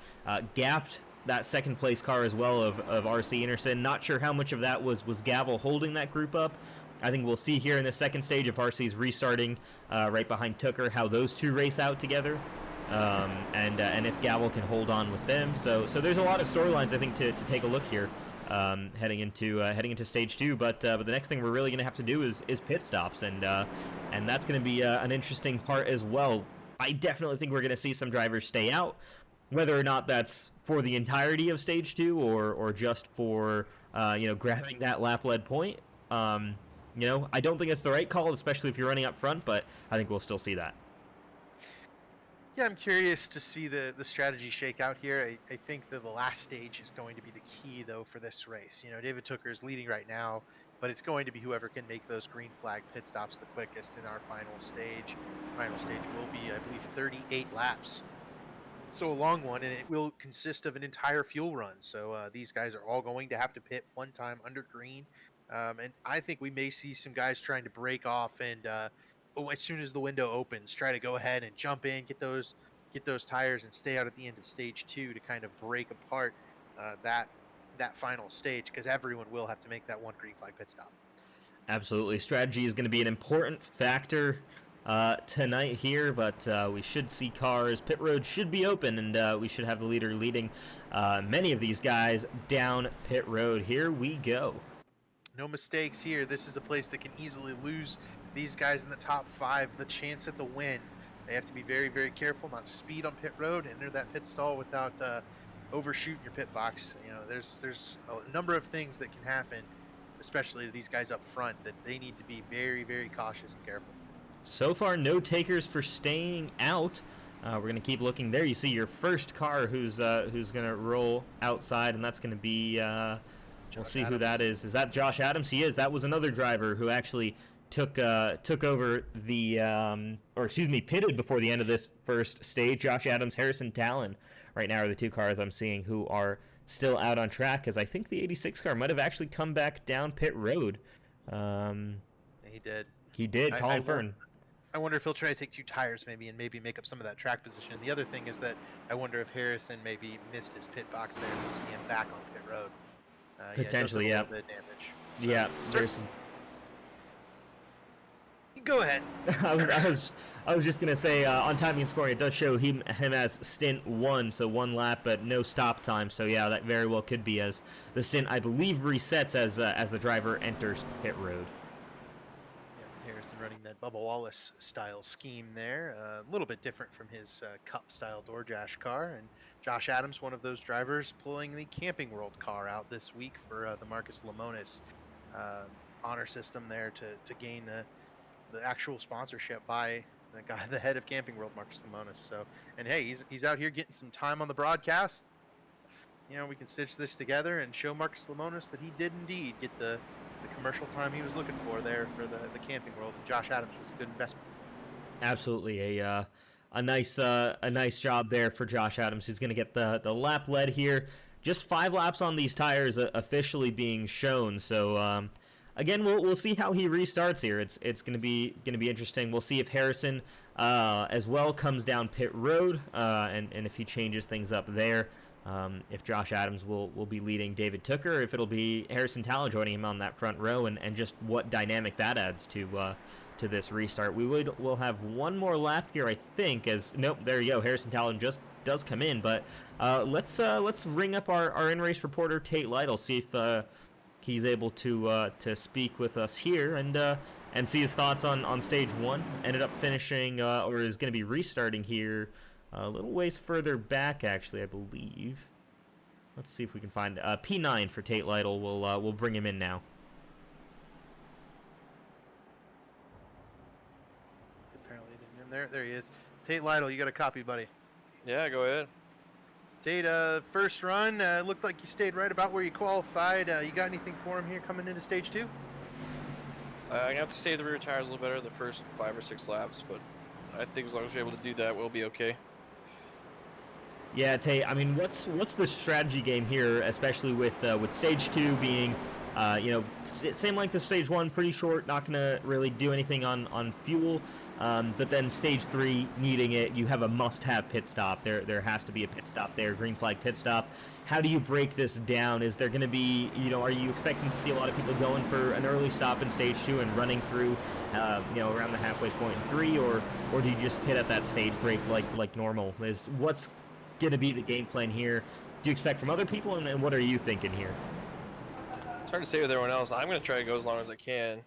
Speaker 1: Gapped that second place car as well of R.C. Enerson. Not sure how much of that was Gavel holding that group up. I think we'll see here in the second stage if R.C. is restarting right behind Tooker, how those two race out together, and if Gavel can hold on with them. So there's a lot of storylines I think to take a look here heading into stage 2. But the next thing we're really going to have to do is pit stops, and that's going to be an interesting part as well. I definitely think we're going to see some drivers stay out, whether or not that's for the entirety of stage 2 or just for grabbing that lap lead point. I don't think it's the right call, especially if you're running up front, but I think we'll still see that.
Speaker 2: Yeah, I'm curious to see the strategy shake out here. I think that the last stage is going to be the key, though, for this race. David Tooker is leading right now, but it's going to be whoever can make those green flag pit stops the quickest in our final stage. Final stage will be, I believe, 38 laps. So a long one, and it will consist of an entire fuel run. So these guys are all going to have to pit one time under green. And I think we may see some guys trying to break off and as soon as the window opens, try to go ahead and jump in, get those tires, and stay out at the end of stage 2 to kind of break apart that final stage, because everyone will have to make that one green flag pit stop.
Speaker 1: Absolutely, strategy is going to be an important factor tonight here, but we should see cars. Pit road should be open, and we should have the leader leading many of these guys down pit road. Here we go.
Speaker 2: No mistakes here. This is a place that can easily lose these guys in the top 5 the chance at the win. They have to be very, very careful not to speed on pit road, enter that pit stall without overshooting your pit box. There's a number of things that can happen, especially to these guys up front, that they need to be very, very cautious and careful.
Speaker 1: So far, no takers for staying out. We're going to keep looking there. You see your first car who's going to roll outside, and that's going to be... we'll see Adams. Who that is. Is that Josh Adams? He is. That was another driver who actually took over the pitted before the end of this first stage. Josh Adams, Harrison Talon right now are the two cars I'm seeing who are still out on track, because I think the 86 car might have actually come back down pit road.
Speaker 2: He did.
Speaker 1: He did. Colin Fern.
Speaker 2: I wonder if he'll try to take 2 tires maybe make up some of that track position. The other thing is that I wonder if Harrison maybe missed his pit box there. We'll see him back on pit road.
Speaker 1: Potentially, yeah.
Speaker 2: Damage. So,
Speaker 1: yeah, there's some.
Speaker 2: Go ahead.
Speaker 1: I was just gonna say on timing and scoring, it does show him as stint 1, so 1 lap, but no stop time. So yeah, that very well could be as the stint, I believe, resets as the driver enters pit road.
Speaker 2: Yeah, Harrison running that Bubba Wallace style scheme there, a little bit different from his Cup style DoorDash car, and Josh Adams, one of those drivers, pulling the Camping World car out this week for the Marcus Lemonis honor system there to gain the actual sponsorship by the head of Camping World, Marcus Lemonis. So, and hey, he's out here getting some time on the broadcast. We can stitch this together and show Marcus Lemonis that he did indeed get the commercial time he was looking for there for the Camping World. And Josh Adams was a good investment.
Speaker 1: Absolutely, a nice job there for Josh Adams. He's going to get the lap lead here. Just 5 laps on these tires officially being shown. So again, we'll see how he restarts here. It's going to be interesting. We'll see if Harrison as well comes down pit road and if he changes things up there. If Josh Adams will be leading David Tooker, if it'll be Harrison Talon joining him on that front row, and just what dynamic that adds to this restart. We'll have one more lap here, I think. Nope, there you go. Harrison Talon just does come in, but let's ring up our in-race reporter Tate Lytle, see if he's able to speak with us here and see his thoughts on stage 1. Ended up finishing or is going to be restarting here a little ways further back, actually, I believe. Let's see if we can find P9 for Tate Lytle. We'll bring him in now.
Speaker 2: Apparently didn't in there he is. Tate Lytle, you got a copy, buddy?
Speaker 5: Yeah, go ahead.
Speaker 2: Tate, first run, looked like you stayed right about where you qualified. You got anything for him here coming into stage 2?
Speaker 5: I'm going to have to save the rear tires a little better the first 5 or 6 laps, but I think as long as we're able to do that, we'll be okay.
Speaker 1: Yeah, Tate, I mean, what's the strategy game here, especially with stage 2 being, same like the stage 1, pretty short, not going to really do anything on fuel, but then stage 3 needing it, you have a must-have pit stop. There has to be a pit stop there, green flag pit stop. How do you break this down? Is there going to be, are you expecting to see a lot of people going for an early stop in stage 2 and running through, around the halfway point in 3, or do you just pit at that stage break like normal? What's going to be the game plan here? Do you expect from other people, and what are you thinking here?
Speaker 5: It's hard to say with everyone else. I'm going to try to go as long as I can.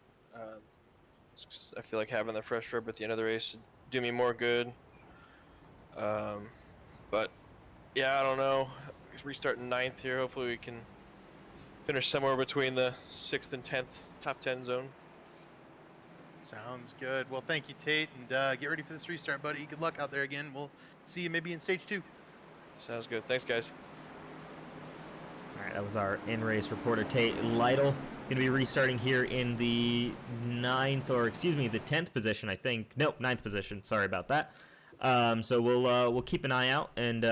Speaker 5: I feel like having the fresh rub at the end of the race would do me more good. But yeah, I don't know. Restarting 9th here. Hopefully we can finish somewhere between the 6th and 10th top 10 zone.
Speaker 2: Sounds good. Well, thank you, Tate, and get ready for this restart, buddy. Good luck out there again. We'll see you maybe in stage 2.
Speaker 5: Sounds good. Thanks, guys.
Speaker 1: All right, that was our in-race reporter, Tate Lytle. Going to be restarting here in the 10th position, I think. Nope, 9th position. Sorry about that. So we'll keep an eye out and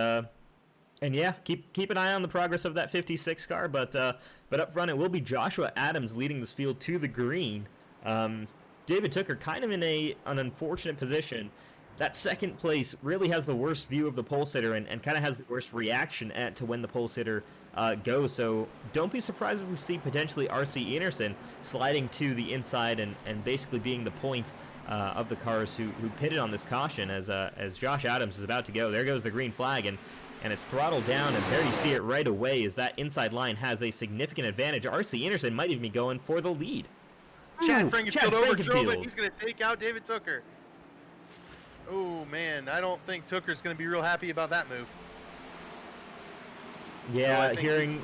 Speaker 1: yeah, keep an eye on the progress of that 56 car. But up front, it will be Joshua Adams leading this field to the green. David Tooker kind of in an unfortunate position. That second place really has the worst view of the pole sitter and kind of has the worst reaction to when the pole sitter goes. So don't be surprised if we see potentially RC Enerson sliding to the inside and basically being the point of the cars who pitted on this caution as Josh Adams is about to go. There goes the green flag, and it's throttled down, and there you see it right away as that inside line has a significant advantage. RC Enerson might even be going for the lead.
Speaker 2: Chad Frankenfield overdrove it. He's going to take out David Tooker. Oh, man. I don't think Tooker's going to be real happy about that move.
Speaker 1: Yeah, hearing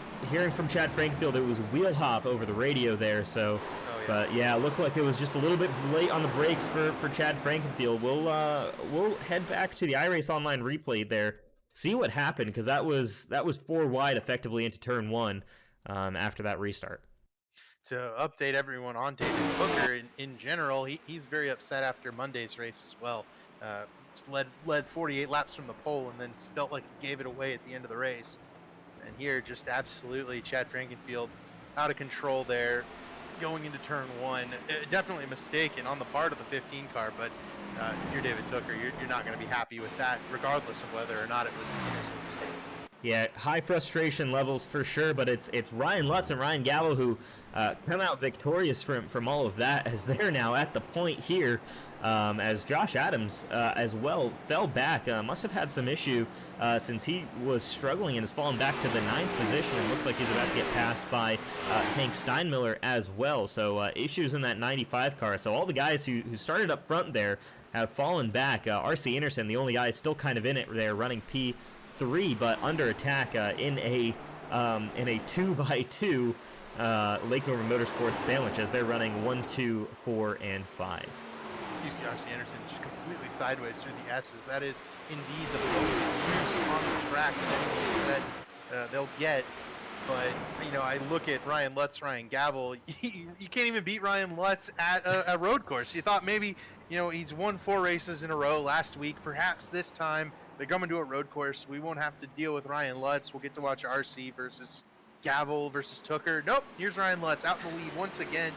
Speaker 1: from Chad Frankfield, it was wheel hop over the radio there. So, but yeah, it looked like it was just a little bit late on the brakes for Chad Frankenfield. We'll head back to the iRace Online replay there, see what happened, because that was 4 wide effectively into turn 1 after that restart.
Speaker 2: To update everyone on David Tooker in general, he's very upset after Monday's race as well. Just led 48 laps from the pole and then felt like he gave it away at the end of the race. And here, just absolutely Chad Frankenfield out of control there, going into turn 1. Definitely a mistake and on the part of the 15 car, but if you're David Tooker, you're not going to be happy with that, regardless of whether or not it was an innocent mistake.
Speaker 1: Yeah, high frustration levels for sure, but it's Ryan Lutz and Ryan Gallo who come out victorious from all of that, as they're now at the point here, as Josh Adams as well fell back. Must have had some issue since he was struggling and has fallen back to the 9th position, and looks like he's about to get passed by Hank Steinmiller as well. So issues in that 95 car. So all the guys who started up front there have fallen back. RC Enerson, the only guy still kind of in it there, running P3, but under attack in a 2x2 Lake Norman Motorsports sandwich as they're running 1, 2, 4, and 5.
Speaker 2: You see RC Enerson just completely sideways through the S's. That is indeed the most use on the track that anyone said they'll get. But, you know, I look at Ryan Lutz, Ryan Gavel. You can't even beat Ryan Lutz at a road course. You thought maybe, you know, he's won 4 races in a row last week. Perhaps this time they're coming to a road course. We won't have to deal with Ryan Lutz. We'll get to watch RC versus Gavel versus Tooker. Nope, here's Ryan Lutz out in the lead once again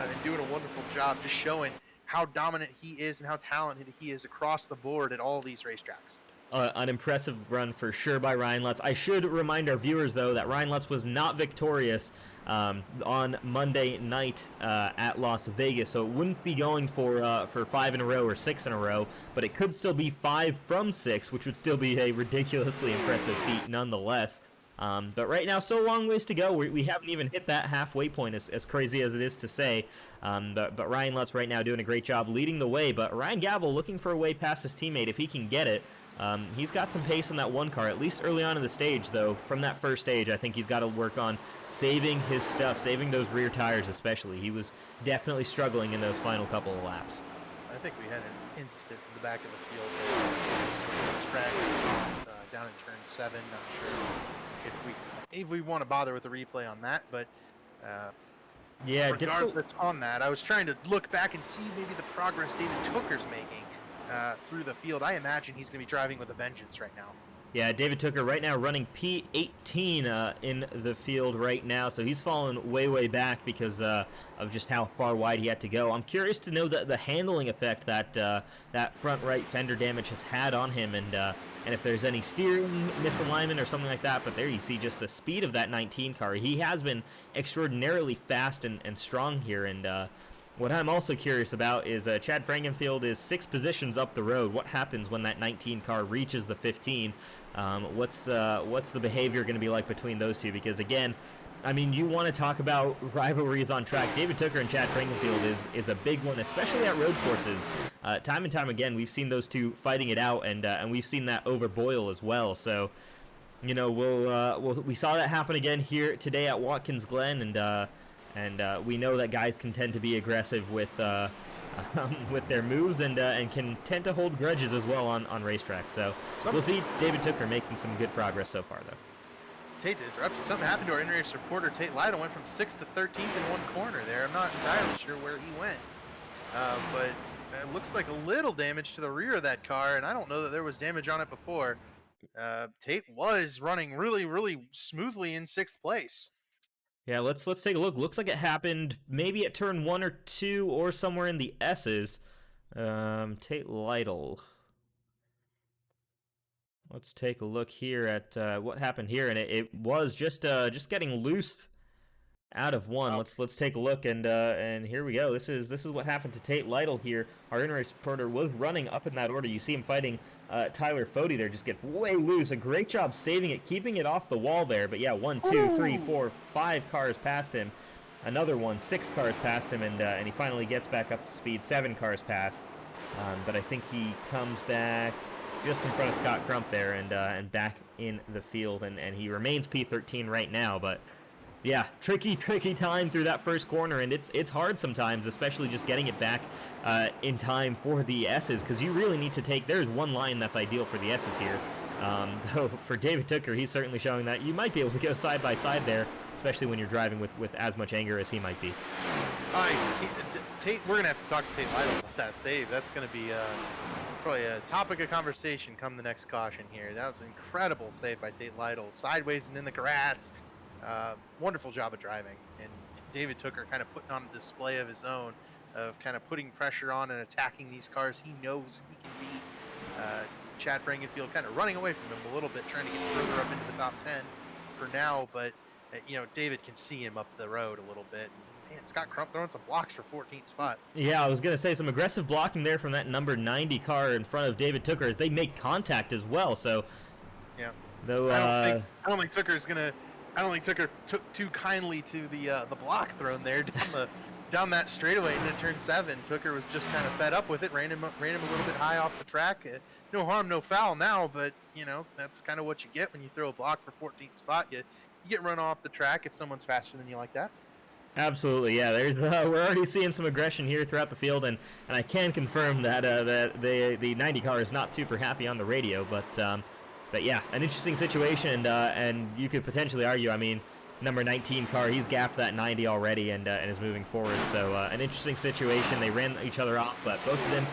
Speaker 2: and doing a wonderful job, just showing how dominant he is and how talented he is across the board at all these racetracks.
Speaker 1: An impressive run for sure by Ryan Lutz. I should remind our viewers, though, that Ryan Lutz was not victorious on Monday night at Las Vegas, so it wouldn't be going for 5 in a row or 6 in a row, but it could still be 5 from 6, which would still be a ridiculously impressive feat nonetheless. But right now, still a long ways to go. We haven't even hit that halfway point, as crazy as it is to say. But Ryan Lutz right now doing a great job leading the way. But Ryan Gavel looking for a way past his teammate if he can get it. He's got some pace on that one car, at least early on in the stage, though. From that first stage, I think he's got to work on saving his stuff, saving those rear tires especially. He was definitely struggling in those final couple of laps.
Speaker 2: I think we had an instant in the back of the field there. Down in turn 7, not sure if we want to bother with the replay on that, but
Speaker 1: yeah,
Speaker 2: regardless on that, I was trying to look back and see maybe the progress David Tooker's making through the field. I imagine he's going to be driving with a vengeance right now.
Speaker 1: Yeah, David Tooker right now running P18 in the field right now, so he's fallen way back because of just how far wide he had to go. I'm curious to know the handling effect that that front right fender damage has had on him, and if there's any steering misalignment or something like that. But there you see just the speed of that 19 car. He has been extraordinarily fast and strong here, and what I'm also curious about is Chad Frankenfield is 6 positions up the road. What happens when that 19 car reaches the 15? What's the behavior going to be like between those two? Because again, I mean, you want to talk about rivalries on track. David Tooker and Chad Frankenfield is a big one, especially at road courses. Time and time again, we've seen those two fighting it out, and we've seen that over boil as well. So, you know, we saw that happen again here today at Watkins Glen, and we know that guys can tend to be aggressive with their moves and can tend to hold grudges as well on racetracks. So we'll see David Tooker making some good progress so far, though.
Speaker 2: Tate, to interrupt you, something happened to our in-race reporter. Tate Lytle went from 6th to 13th in one corner there. I'm not entirely sure where he went, but it looks like a little damage to the rear of that car, and I don't know that there was damage on it before. Tate was running really, really smoothly in 6th place.
Speaker 1: Yeah, let's take a look. Looks like it happened maybe at turn 1 or 2 or somewhere in the S's. Tate Lytle. Let's take a look here at what happened here, and it was just getting loose out of one.
Speaker 2: Oh.
Speaker 1: Let's take a look, and here we go. This is what happened to Tate Lytle here. Our in-race reporter was running up in that order. You see him fighting Tyler Fody there, just get way loose. A great job saving it, keeping it off the wall there. But yeah, 1, 2, 3, 4, 5 cars past him. Another one, 6 cars past him, and he finally gets back up to speed. 7 cars past, but I think he comes back just in front of Scott Crump there, and back in the field, and he remains P13 right now. But yeah, tricky time through that first corner, and it's hard sometimes, especially just getting it back in time for the S's, because you really need to take. There's one line that's ideal for the S's here. Though for David Tooker, he's certainly showing that you might be able to go side by side there, especially when you're driving with as much anger as he might be.
Speaker 2: All right, Tate, we're gonna have to talk to Tate Lytle about that save. That's gonna be probably a topic of conversation come the next caution here. That was an incredible save by Tate Lytle, sideways and in the grass. Wonderful job of driving, and David Tooker kind of putting on a display of his own, of kind of putting pressure on and attacking these cars he knows he can beat. Chad Frankenfield kind of running away from him a little bit, trying to get further up into the top 10 for now, but you know, David can see him up the road a little bit. Man, Scott Crump throwing some blocks for 14th spot.
Speaker 1: Yeah, I was going to say some aggressive blocking there from that number 90 car in front of David Tooker as they make contact as well. So,
Speaker 2: yeah.
Speaker 1: Though,
Speaker 2: I don't think Tooker took too kindly to the block thrown there down that straightaway into turn 7. Tooker was just kind of fed up with it, ran him a little bit high off the track. No harm, no foul now, but you know, that's kind of what you get when you throw a block for 14th spot. You get run off the track if someone's faster than you like that.
Speaker 1: Absolutely, yeah. There's we're already seeing some aggression here throughout the field, and I can confirm that the 90 car is not super happy on the radio, but yeah, an interesting situation, and you could potentially argue, I mean, number 19 car, he's gapped that 90 already and is moving forward. So an interesting situation. They ran each other off, but both of them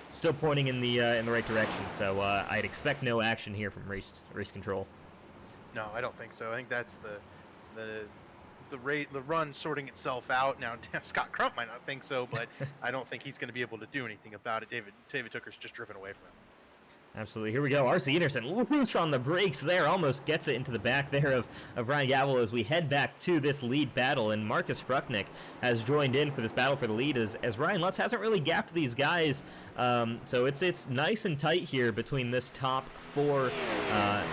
Speaker 1: still pointing in the right direction. So I'd expect no action here from race control.
Speaker 2: No, I don't think so. I think that's the run sorting itself out. Now, Scott Crump might not think so, but I don't think he's going to be able to do anything about it. David Tooker's just driven away from him.
Speaker 1: Absolutely. Here we go. RC Anderson loose on the brakes there. Almost gets it into the back there of Ryan Gavel as we head back to this lead battle. And Marcus Frucknick has joined in for this battle for the lead as Ryan Lutz hasn't really gapped these guys. So it's nice and tight here between this top 4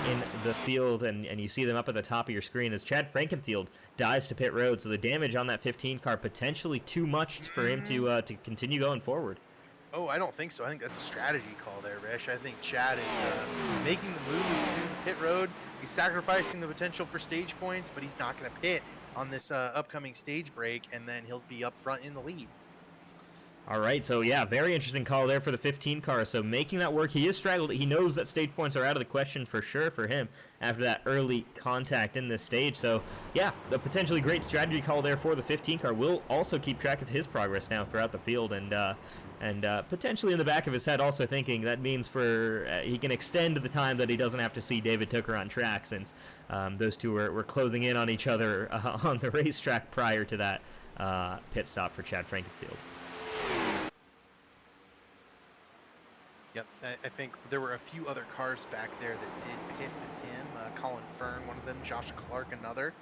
Speaker 1: in the field. And you see them up at the top of your screen as Chad Frankenfield dives to pit road. So the damage on that 15 car potentially too much for him to continue going forward.
Speaker 2: Oh, I don't think so. I think that's a strategy call there, Rish. I think Chad is making the move to the pit road. He's sacrificing the potential for stage points, but he's not going to pit on this upcoming stage break, and then he'll be up front in the lead.
Speaker 1: All right, so yeah, very interesting call there for the 15 car. So making that work, he is straggled. He knows that stage points are out of the question for sure for him after that early contact in this stage. So yeah, the potentially great strategy call there for the 15 car. Will also keep track of his progress now throughout the field, and potentially in the back of his head also thinking that means he can extend the time that he doesn't have to see David Tooker on track, since those two were closing in on each other on the racetrack prior to that pit stop for Chad Frankenfield.
Speaker 2: Yep, I think there were a few other cars back there that did pit with him. Colin Fern, one of them, Josh Clark, another.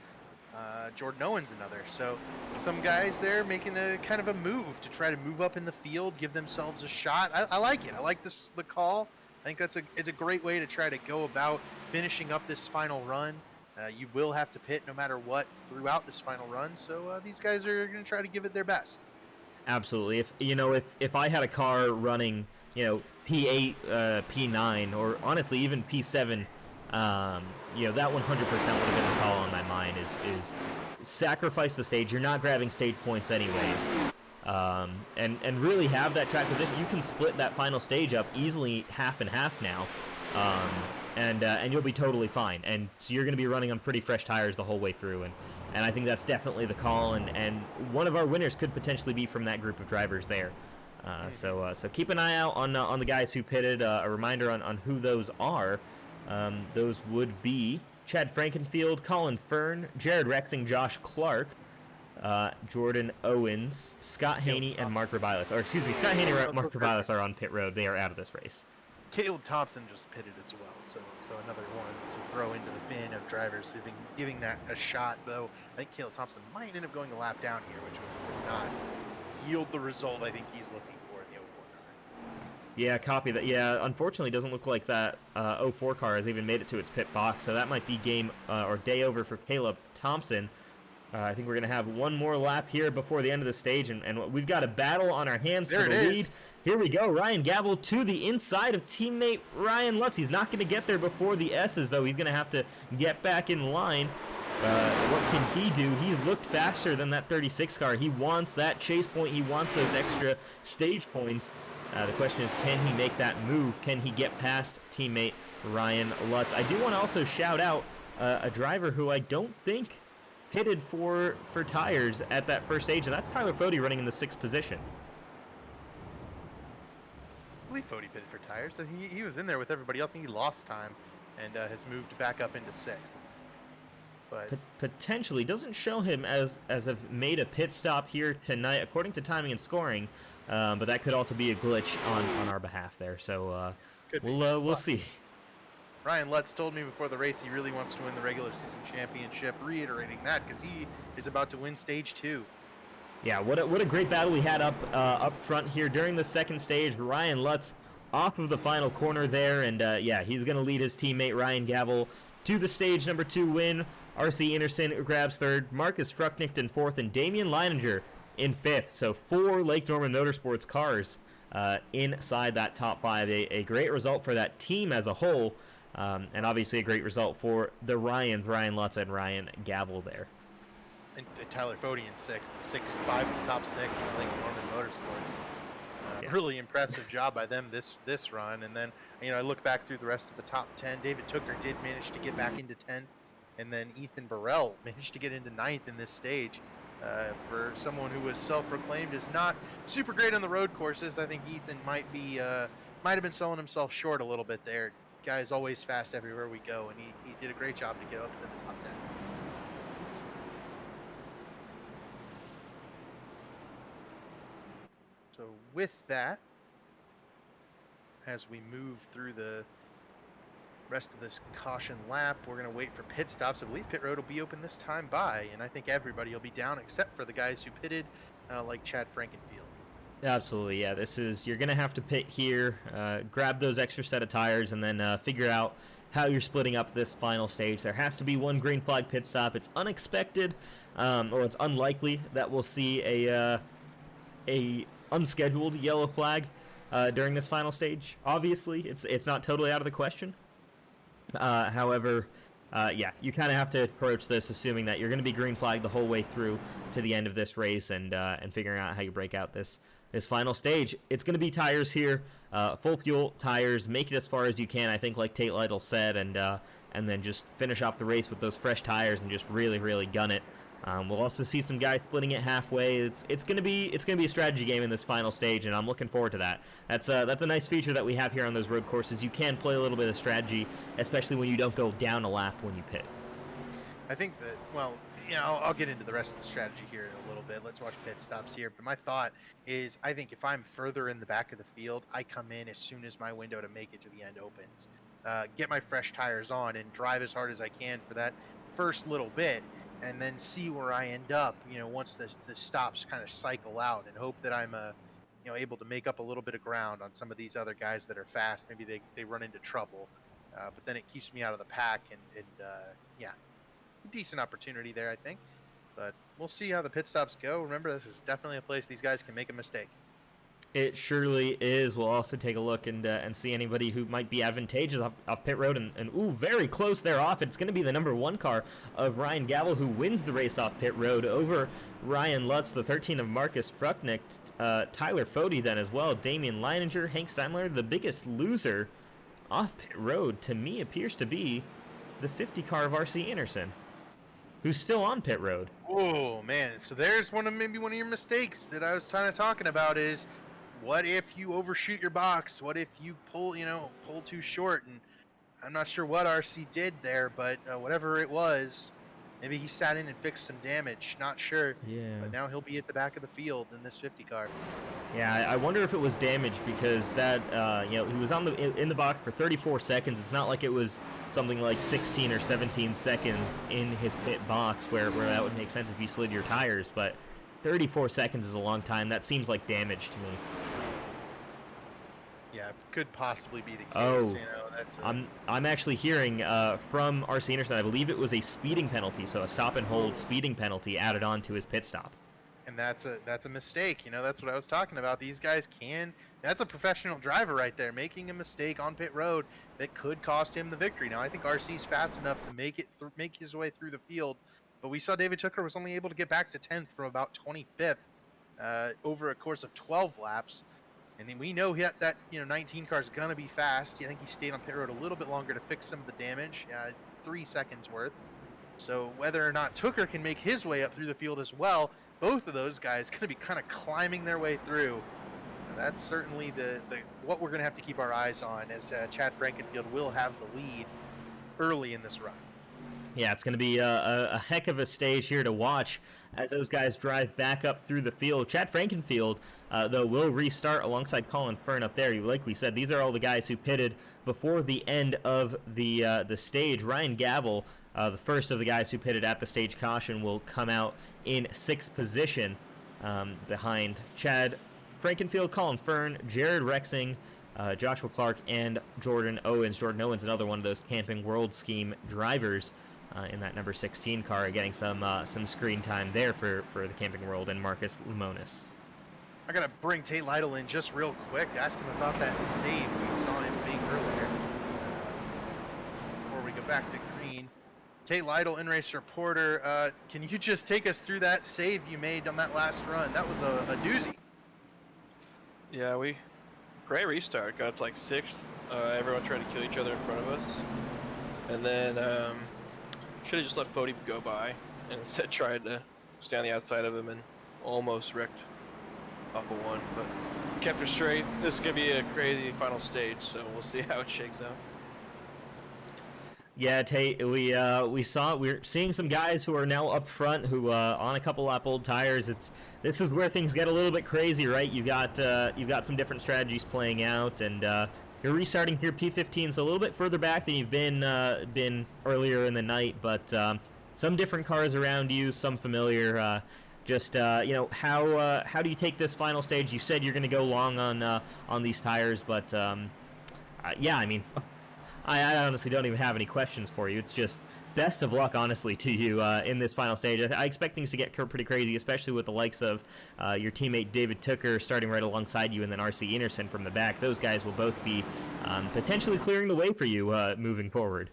Speaker 2: Jordan Owens, another. So some guys there making a kind of a move to try to move up in the field, give themselves a shot. I like it. I like the call. I think it's a great way to try to go about finishing up this final run. You will have to pit no matter what throughout this final run, so these guys are going to try to give it their best.
Speaker 1: Absolutely. If I had a car running, P8, P9, or honestly even P7, that 100% would have been the call on my mind. Is sacrifice the stage. You're not grabbing stage points anyways, and really have that track position. You can split that final stage up easily, half and half now, and you'll be totally fine. And so you're going to be running on pretty fresh tires the whole way through, and I think that's definitely the call, and one of our winners could potentially be from that group of drivers there. So keep an eye out on the guys who pitted. A reminder on who those are. Those would be Chad Frankenfield, Colin Fern, Jared Rexing, Josh Clark, Jordan Owens, Scott Haney, and Mark Rabiles. Or excuse me, Scott Haney and Mark Rabiles are on pit road. They are out of this race.
Speaker 2: Caleb Thompson just pitted as well, so another one to throw into the bin of drivers giving that a shot. Though I think Caleb Thompson might end up going a lap down here, which would not yield the result I think he's looking for in the 04 car.
Speaker 1: Yeah, copy that. Yeah, unfortunately, it doesn't look like that 04 car has even made it to its pit box, so that might be game or day over for Caleb Thompson. I think we're going to have one more lap here before the end of the stage, and we've got a battle on our hands for the lead. Here we go. Ryan Gavel to the inside of teammate Ryan Lutz. He's not going to get there before the S's, though. He's going to have to get back in line. What can he do? He's looked faster than that 36 car. He wants that chase point. He wants those extra stage points. The question is, can he make that move? Can he get past teammate Ryan Lutz? I do want to also shout out a driver who I don't think pitted for tires at that first stage, and that's Tyler Fody running in the 6th position.
Speaker 2: I believe Fody pitted for tires, so he was in there with everybody else, and he lost time and has moved back up into 6th. But
Speaker 1: potentially doesn't show him as have made a pit stop here tonight, according to timing and scoring. But that could also be a glitch on our behalf there. So we'll see.
Speaker 2: Ryan Lutz told me before the race he really wants to win the regular season championship, reiterating that because he is about to win stage 2.
Speaker 1: Yeah, what a great battle we had up front here during the second stage. Ryan Lutz off of the final corner there, and yeah, he's going to lead his teammate Ryan Gavel to the stage number 2 win. RC Anderson grabs 3rd, Marcus Frucknicht in 4th, and Damian Leininger in 5th. So 4 Lake Norman Motorsports cars inside that top 5. A great result for that team as a whole, and obviously a great result for the Ryan Lutz and Ryan Gavel there.
Speaker 2: And Tyler Fody in 6th, 5 in the top 6 for Lake Norman Motorsports.
Speaker 1: Yeah.
Speaker 2: Really impressive job by them this run. And then, I look back through the rest of the top 10. David Tooker did manage to get back into 10th, and then Ethan Burrell managed to get into 9th in this stage. For someone who was self-proclaimed as not super great on the road courses, I think Ethan might have been selling himself short a little bit there. Guy's always fast everywhere we go, and he did a great job to get up into the top 10. So with that, as we move through the rest of this caution lap, we're going to wait for pit stops. I believe pit road will be open this time and I think everybody will be down except for the guys who pitted, like Chad Frankenfield.
Speaker 1: Absolutely, yeah. You're going to have to pit here, grab those extra set of tires, and then figure out how you're splitting up this final stage. There has to be one green flag pit stop. It's unexpected, or it's unlikely that we'll see a unscheduled yellow flag during this final stage. Obviously, it's not totally out of the question. However, yeah, you kind of have to approach this assuming that you're going to be green flagged the whole way through to the end of this race, and figuring out how you break out this final stage. It's going to be tires here, full fuel tires. Make it as far as you can, I think, like Tate Lytle said, and then just finish off the race with those fresh tires and just really, really gun it. We'll also see some guys splitting it halfway. It's gonna be a strategy game in this final stage, and I'm looking forward to that. That's a nice feature that we have here on those road courses. You can play a little bit of strategy, especially when you don't go down a lap when you pit.
Speaker 2: I think that, well, I'll get into the rest of the strategy here in a little bit. Let's watch pit stops here. But my thought is, I think if I'm further in the back of the field, I come in as soon as my window to make it to the end opens. Get my fresh tires on and drive as hard as I can for that first little bit, and then see where I end up, once the stops kind of cycle out, and hope that I'm able to make up a little bit of ground on some of these other guys that are fast. Maybe they run into trouble, but then it keeps me out of the pack, and yeah, decent opportunity there, I think. But we'll see how the pit stops go. Remember, this is definitely a place these guys can make a mistake.
Speaker 1: It surely is. We'll also take a look and see anybody who might be advantageous off pit road. And ooh, very close there off. It's going to be the number 1 car of Ryan Gavel, who wins the race off pit road over Ryan Lutz, the 13 of Marcus Frucknick, Tyler Fode then as well, Damian Leininger, Hank Steinmiller. The biggest loser off pit road to me appears to be the 50 car of RC Anderson, who's still on pit road.
Speaker 2: Oh man, so there's maybe one of your mistakes that I was kind of talking about is, what if you overshoot your box? What if you pull too short? And I'm not sure what RC did there, but whatever it was, maybe he sat in and fixed some damage. Not sure.
Speaker 1: Yeah.
Speaker 2: But now he'll be at the back of the field in this 50 car.
Speaker 1: Yeah, I wonder if it was damage because that he was in the box for 34 seconds. It's not like it was something like 16 or 17 seconds in his pit box where that would make sense if you slid your tires, but 34 seconds is a long time. That seems like damage to me.
Speaker 2: Yeah, could possibly be the case.
Speaker 1: Oh,
Speaker 2: That's
Speaker 1: I'm actually hearing from RC Anderson, I believe it was a speeding penalty, so a stop and hold speeding penalty added on to his pit stop.
Speaker 2: And that's a mistake. That's what I was talking about. These guys that's a professional driver right there, making a mistake on pit road that could cost him the victory. Now I think RC's fast enough to make his way through the field, but we saw David Tooker was only able to get back to 10th from about 25th over a course of 12 laps. And then we know that 19 car is gonna be fast. I think he stayed on pit road a little bit longer to fix some of the damage, 3 seconds worth. So whether or not Tooker can make his way up through the field as well, both of those guys going to be kind of climbing their way through. And that's certainly what we're going to have to keep our eyes on, as Chad Frankenfield will have the lead early in this run.
Speaker 1: Yeah, it's going to be a heck of a stage here to watch as those guys drive back up through the field. Chad Frankenfield, though, will restart alongside Colin Fern up there. Like we said, these are all the guys who pitted before the end of the stage. Ryan Gavel, the first of the guys who pitted at the stage caution, will come out in 6th position behind Chad Frankenfield, Colin Fern, Jared Rexing, Joshua Clark, and Jordan Owens. Jordan Owens, another one of those Camping World Scheme drivers in that number 16 car, getting some screen time there for the Camping World, and Marcus Lemonis.
Speaker 2: I got to bring Tate Lytle in just real quick, ask him about that save we saw him make earlier. Before we go back to green. Tate Lytle, in-race reporter, can you just take us through that save you made on that last run? That was a doozy.
Speaker 5: Yeah, great restart. Got up to like 6th. Everyone tried to kill each other in front of us. And then should have just let Fode go by, and instead tried to stay on the outside of him and almost wrecked off of 1. But kept her straight. This is going to be a crazy final stage, so we'll see how it shakes out.
Speaker 1: Yeah, Tate, we're seeing some guys who are now up front who on a couple lap old tires. This is where things get a little bit crazy, right? You've got some different strategies playing out, and you're restarting here P15, so a little bit further back than you've been earlier in the night, but some different cars around you, some familiar. How do you take this final stage? You said you're going to go long on these tires, but yeah, I mean, I honestly don't even have any questions for you. It's just best of luck, honestly, to you in this final stage. I expect things to get pretty crazy, especially with the likes of your teammate David Tooker starting right alongside you, and then RC Anderson from the back. Those guys will both be potentially clearing the way for you moving forward.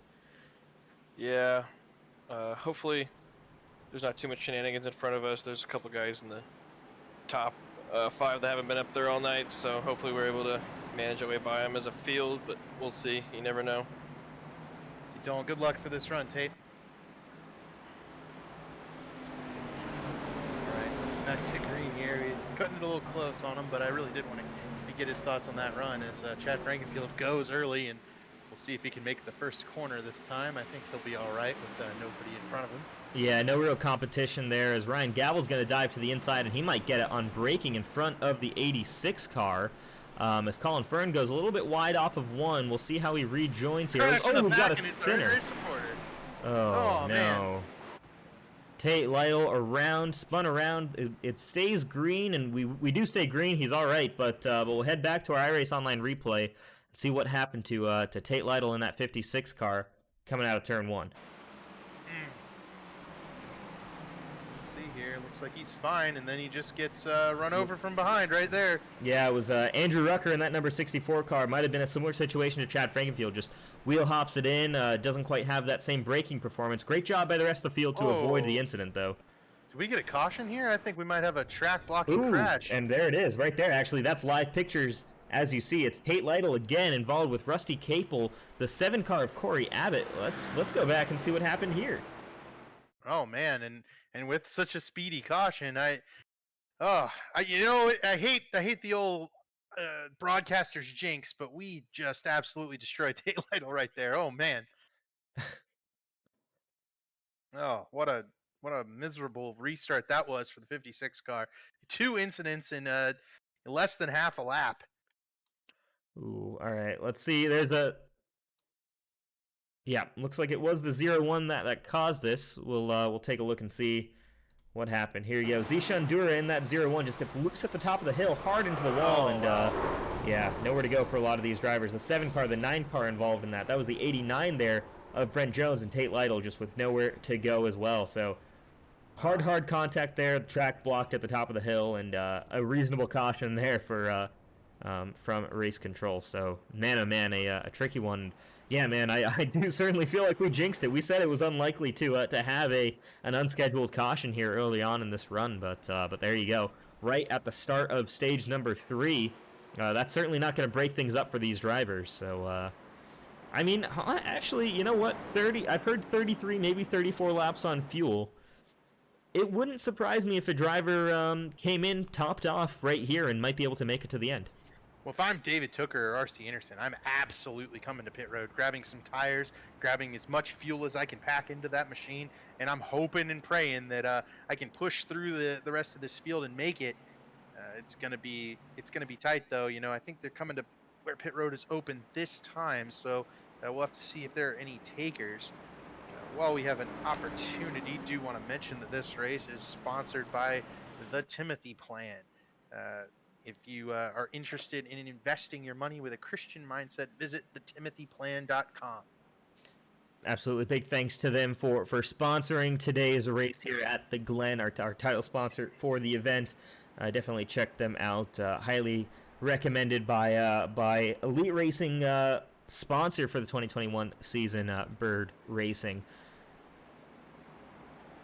Speaker 5: Yeah, hopefully there's not too much shenanigans in front of us. There's a couple guys in the top 5 that haven't been up there all night, so hopefully we're able to manage our way by them as a field, but we'll see. You never know.
Speaker 2: Don't. Good luck for this run, Tate. All right, back to green here. Cutting it a little close on him, but I really did want to get his thoughts on that run as Chad Frankenfield goes early, and we'll see if he can make the first corner this time. I think he'll be all right with nobody in front of him.
Speaker 1: Yeah, no real competition there, as Ryan Gavel's going to dive to the inside, and he might get it on braking in front of the 86 car. As Colin Fern goes a little bit wide off of 1. We'll see how he rejoins here. Oh, we've got a spinner. Oh, no. Man. Tate Lytle spun around. It stays green, and we do stay green. He's all right, but we'll head back to our iRace Online replay and see what happened to Tate Lytle in that 56 car coming out of turn 1.
Speaker 2: here. Looks like he's fine, and then he just gets run over from behind right there.
Speaker 1: Yeah, it was Andrew Rucker in that number 64 car. Might have been a similar situation to Chad Frankenfield. Just wheel hops it in. Doesn't quite have that same braking performance. Great job by the rest of the field to avoid the incident, though.
Speaker 2: Did we get a caution here? I think we might have a track blocking crash.
Speaker 1: And there it is, right there. Actually, that's live pictures. As you see, it's Tate Lytle again involved with Rusty Capel, the 7 car of Corey Abbott. Let's go back and see what happened here.
Speaker 2: Oh man, and with such a speedy caution, I hate the old broadcaster's jinx, but we just absolutely destroyed Tate Lytle right there. Oh man. Oh, what a miserable restart that was for the 56 car. 2 incidents in less than half a lap.
Speaker 1: Ooh, all right. Let's see. Yeah, looks like it was the 0-1 that caused this. We'll take a look and see what happened. Here you go. Zishan Dura in that 0-1 just gets loose at the top of the hill, hard into the wall, yeah, nowhere to go for a lot of these drivers. The 7 car, the 9 car involved in that. That was the 89 there of Brent Jones, and Tate Lytle just with nowhere to go as well. So hard contact there. The track blocked at the top of the hill, and a reasonable caution there for from race control. So man, oh man, a tricky one. Yeah, man, I do certainly feel like we jinxed it. We said it was unlikely to have an unscheduled caution here early on in this run, but there you go. Right at the start of stage number 3, that's certainly not going to break things up for these drivers. So, I mean, actually, you know what? I've heard 33, maybe 34 laps on fuel. It wouldn't surprise me if a driver came in topped off right here and might be able to make it to the end.
Speaker 2: Well, if I'm David Tooker or R.C. Anderson, I'm absolutely coming to pit road, grabbing some tires, grabbing as much fuel as I can pack into that machine, and I'm hoping and praying that I can push through the rest of this field and make it. It's gonna be tight though. You know, I think they're coming to where pit road is open this time, so we'll have to see if there are any takers. While we have an opportunity, do want to mention that this race is sponsored by the Timothy Plan. If you are interested in investing your money with a Christian mindset, visit thetimothyplan.com.
Speaker 1: Absolutely. Big thanks to them for sponsoring today's race here at the Glen, our title sponsor for the event. Definitely check them out. Highly recommended by Elite Racing sponsor for the 2021 season, Bird Racing.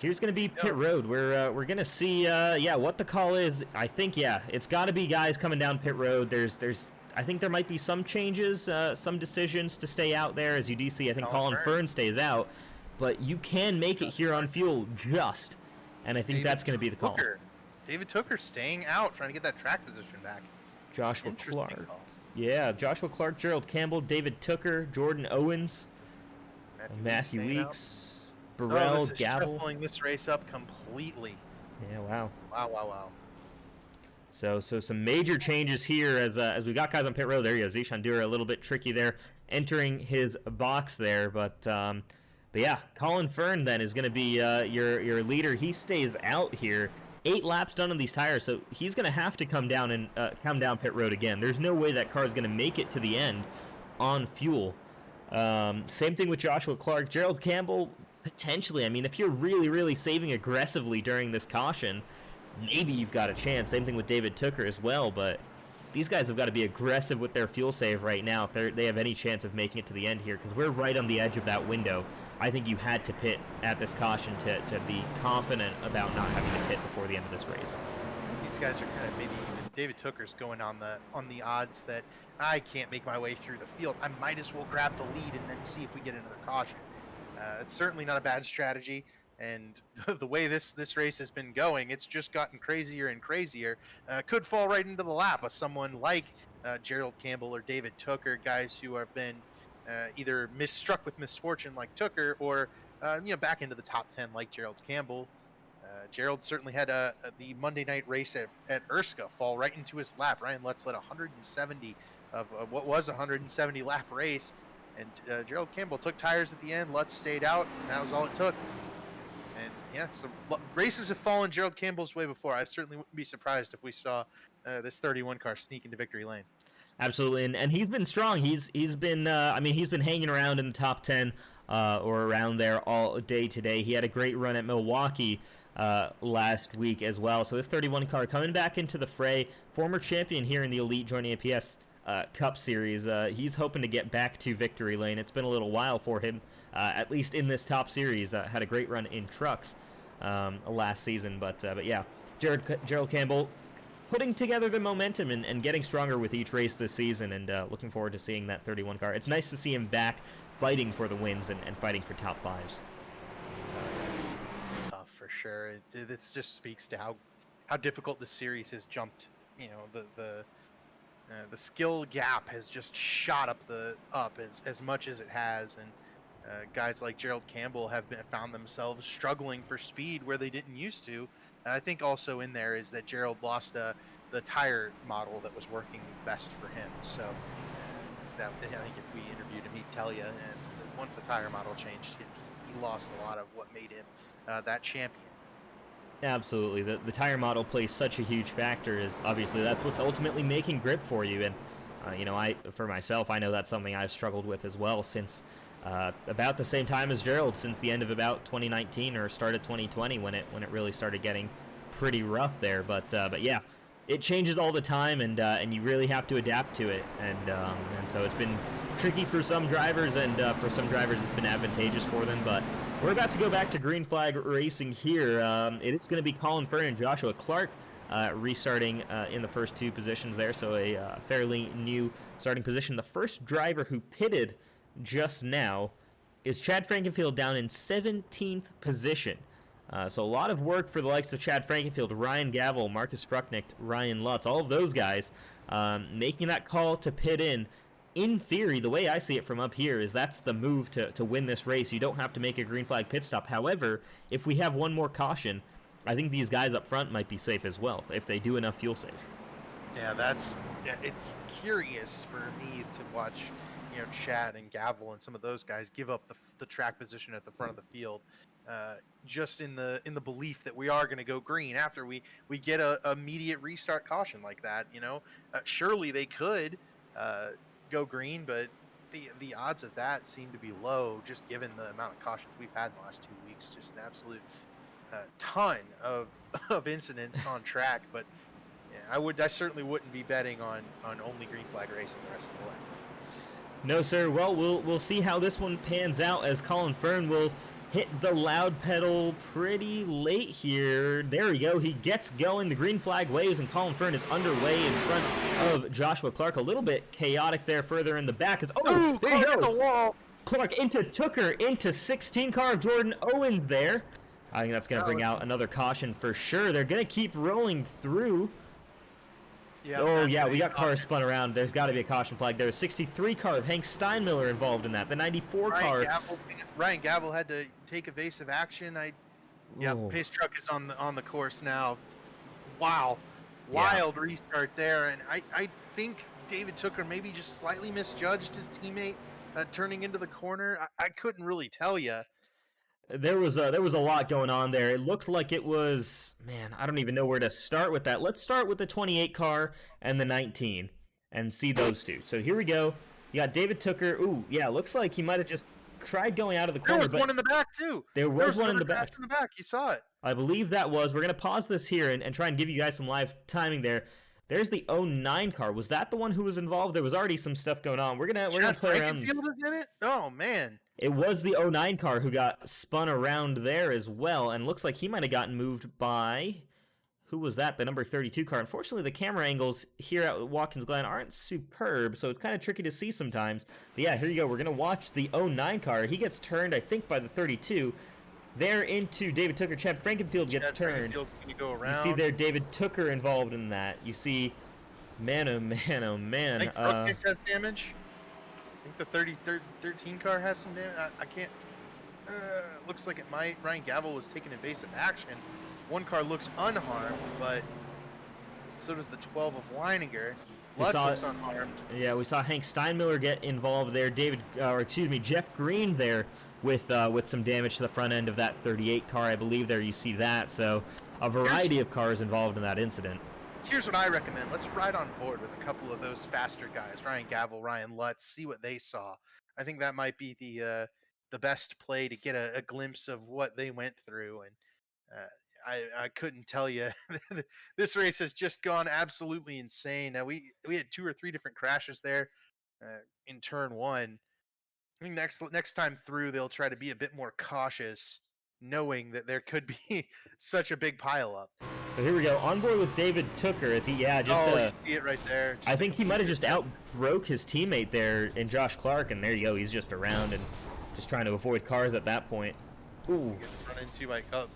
Speaker 1: Here's going to be pit road. We're going to see what the call is. I think it's got to be guys coming down pit road. I think there might be some changes, some decisions to stay out there. As you do see, I think Colin Fern stays out, but you can make it here on fuel and I think that's going to be the call.
Speaker 2: David Tooker staying out, trying to get that track position back.
Speaker 1: Joshua Clark. Yeah, Joshua Clark, Gerald Campbell, David Tooker, Jordan Owens, Matthew Weeks. Burrell,
Speaker 2: this is tripling this race up completely.
Speaker 1: Yeah, wow.
Speaker 2: Wow.
Speaker 1: So some major changes here as we got guys on pit road. There you go. Zishan Dura a little bit tricky there, entering his box there. But yeah, Colin Fern then is going to be your leader. He stays out here. 8 laps done on these tires, so he's going to have to come down pit road again. There's no way that car is going to make it to the end on fuel. Same thing with Joshua Clark. Gerald Campbell, potentially. I mean, if you're really saving aggressively during this caution, maybe you've got a chance. Same thing with David Tooker as well, but these guys have got to be aggressive with their fuel save right now if they have any chance of making it to the end here, because we're right on the edge of that window. I think you had to pit at this caution to be confident about not having to pit before the end of this race.
Speaker 2: These guys are kind of maybe even David Tooker's going on the odds that I can't make my way through the field. I might as well grab the lead and then see if we get another caution. It's certainly not a bad strategy, and the way this race has been going, it's just gotten crazier and crazier. Could fall right into the lap of someone like Gerald Campbell or David Tooker, guys who have been either struck with misfortune like Tooker, or back into the top 10 like Gerald Campbell. Gerald certainly had the Monday night race at Erskine fall right into his lap. Ryan Lutz led 170 of what was a 170 lap race. And Gerald Campbell took tires at the end. Lutz stayed out, and that was all it took. And yeah, so races have fallen Gerald Campbell's way before. I certainly wouldn't be surprised if we saw this 31 car sneak into victory lane.
Speaker 1: Absolutely, and he's been strong. He's been he's been hanging around in the top 10 or around there all day today. He had a great run at Milwaukee. last week as well. So this 31 car coming back into the fray, former champion here in the Elite JoinAPS Cup Series. He's hoping to get back to victory lane. It's been a little while for him, at least in this top series. Had a great run in trucks last season, but yeah, Gerald Campbell putting together the momentum and getting stronger with each race this season, and looking forward to seeing that 31 car. It's nice to see him back fighting for the wins and fighting for top fives.
Speaker 2: It's tough for sure. It just speaks to how difficult the series has jumped. You know, the skill gap has just shot up as much as it has, and guys like Gerald Campbell have found themselves struggling for speed where they didn't used to. And I think also in there is that Gerald lost the tire model that was working best for him. So I think if we interviewed him, he'd tell you. Once the tire model changed, he lost a lot of what made him that champion.
Speaker 1: Absolutely. The tire model plays such a huge factor, is obviously that's what's ultimately making grip for you. And, you know, for myself, I know that's something I've struggled with as well since about the same time as Gerald, since the end of about 2019 or start of 2020 when it really started getting pretty rough there. But yeah, it changes all the time, and you really have to adapt to it. And so it's been tricky for some drivers, and for some drivers it's been advantageous for them. But we're about to go back to green flag racing here. It is going to be Colin Fern and Joshua Clark restarting in the first two positions there, so a fairly new starting position. The first driver who pitted just now is Chad Frankenfield down in 17th position. So a lot of work for the likes of Chad Frankenfield, Ryan Gavel, Marcus Frucknicht, Ryan Lutz, all of those guys making that call to pit in. In theory, the way I see it from up here is that's the move to win this race. You don't have to make a green flag pit stop. However, if we have one more caution, I think these guys up front might be safe as well if they do enough fuel save.
Speaker 2: Yeah, it's curious for me to watch, you know, Chad and Gavel and some of those guys give up the track position at the front of the field, just in the belief that we are going to go green after we get a immediate restart caution like that. You know, surely they could go green, but the odds of that seem to be low, just given the amount of cautions we've had in the last 2 weeks. Just an absolute ton of incidents on track. But yeah, I certainly wouldn't be betting on only green flag racing the rest of the way.
Speaker 1: No, sir. Well, we'll see how this one pans out, as Colin Fern will hit the loud pedal pretty late here. There we go. He gets going. The green flag waves, and Colin Fern is underway in front of Joshua Clark. A little bit chaotic there further in the back. There you go.
Speaker 2: The wall.
Speaker 1: Clark into Tooker, into 16 car of Jordan Owens there. I think that's going to bring out another caution for sure. They're going to keep rolling through.
Speaker 2: Yeah,
Speaker 1: oh, yeah, we got cars spun around. There's got to be a caution flag. There's a 63 car of Hank Steinmiller involved in that. The 94 car.
Speaker 2: Ryan Gavel had to take evasive action. Pace truck is on the course now. Wow. Wild restart there. And I think David Tooker maybe just slightly misjudged his teammate turning into the corner. I couldn't really tell you.
Speaker 1: There was a lot going on there. It looked like it was, man, I don't even know where to start with that. Let's start with the 28 car and the 19 and see those two. So here we go. You got David Tooker. Ooh, yeah, looks like he might have just tried going out of the corner.
Speaker 2: There was one in the back, too.
Speaker 1: There was one in the back.
Speaker 2: You saw it.
Speaker 1: I believe that was. We're going to pause this here and try and give you guys some live timing there. There's the 09 car. Was that the one who was involved? There was already some stuff going on. We're gonna play around.
Speaker 2: Frankenfield is in it? Oh, man.
Speaker 1: It was the 09 car who got spun around there as well, and looks like he might have gotten moved by, who was that? The number 32 car. Unfortunately, the camera angles here at Watkins Glen aren't superb, so it's kind of tricky to see sometimes. But yeah, here you go. We're going to watch the 09 car. He gets turned, I think, by the 32. There into David Tooker. Chad Frankenfield gets turned.
Speaker 2: You
Speaker 1: see there David Tooker involved in that. You see, man, oh man, oh man.
Speaker 2: I think Frucknicht has damage. I think the 13 car has some damage. I can't. Looks like it might. Ryan Gavel was taking evasive action. One car looks unharmed, but so does the 12 of Leininger. Lutz looks unharmed.
Speaker 1: Yeah, we saw Hank Steinmiller get involved there. Jeff Green there with some damage to the front end of that 38 car. I believe there you see that. So a variety of cars involved in that incident.
Speaker 2: Here's what I recommend. Let's ride on board with a couple of those faster guys, Ryan Gavel, Ryan Lutz, see what they saw. I think that might be the best play to get a glimpse of what they went through. And I couldn't tell you. This race has just gone absolutely insane. Now we had 2 or 3 different crashes there in turn 1. I think next time through they'll try to be a bit more cautious, knowing that there could be such a big pileup.
Speaker 1: So here we go, on board with David Tooker as he, just
Speaker 2: you see it right there.
Speaker 1: I think he might have just outbroke his teammate there in Josh Clark, and there you go, he's just around and just trying to avoid cars at that point. Ooh.
Speaker 2: Run into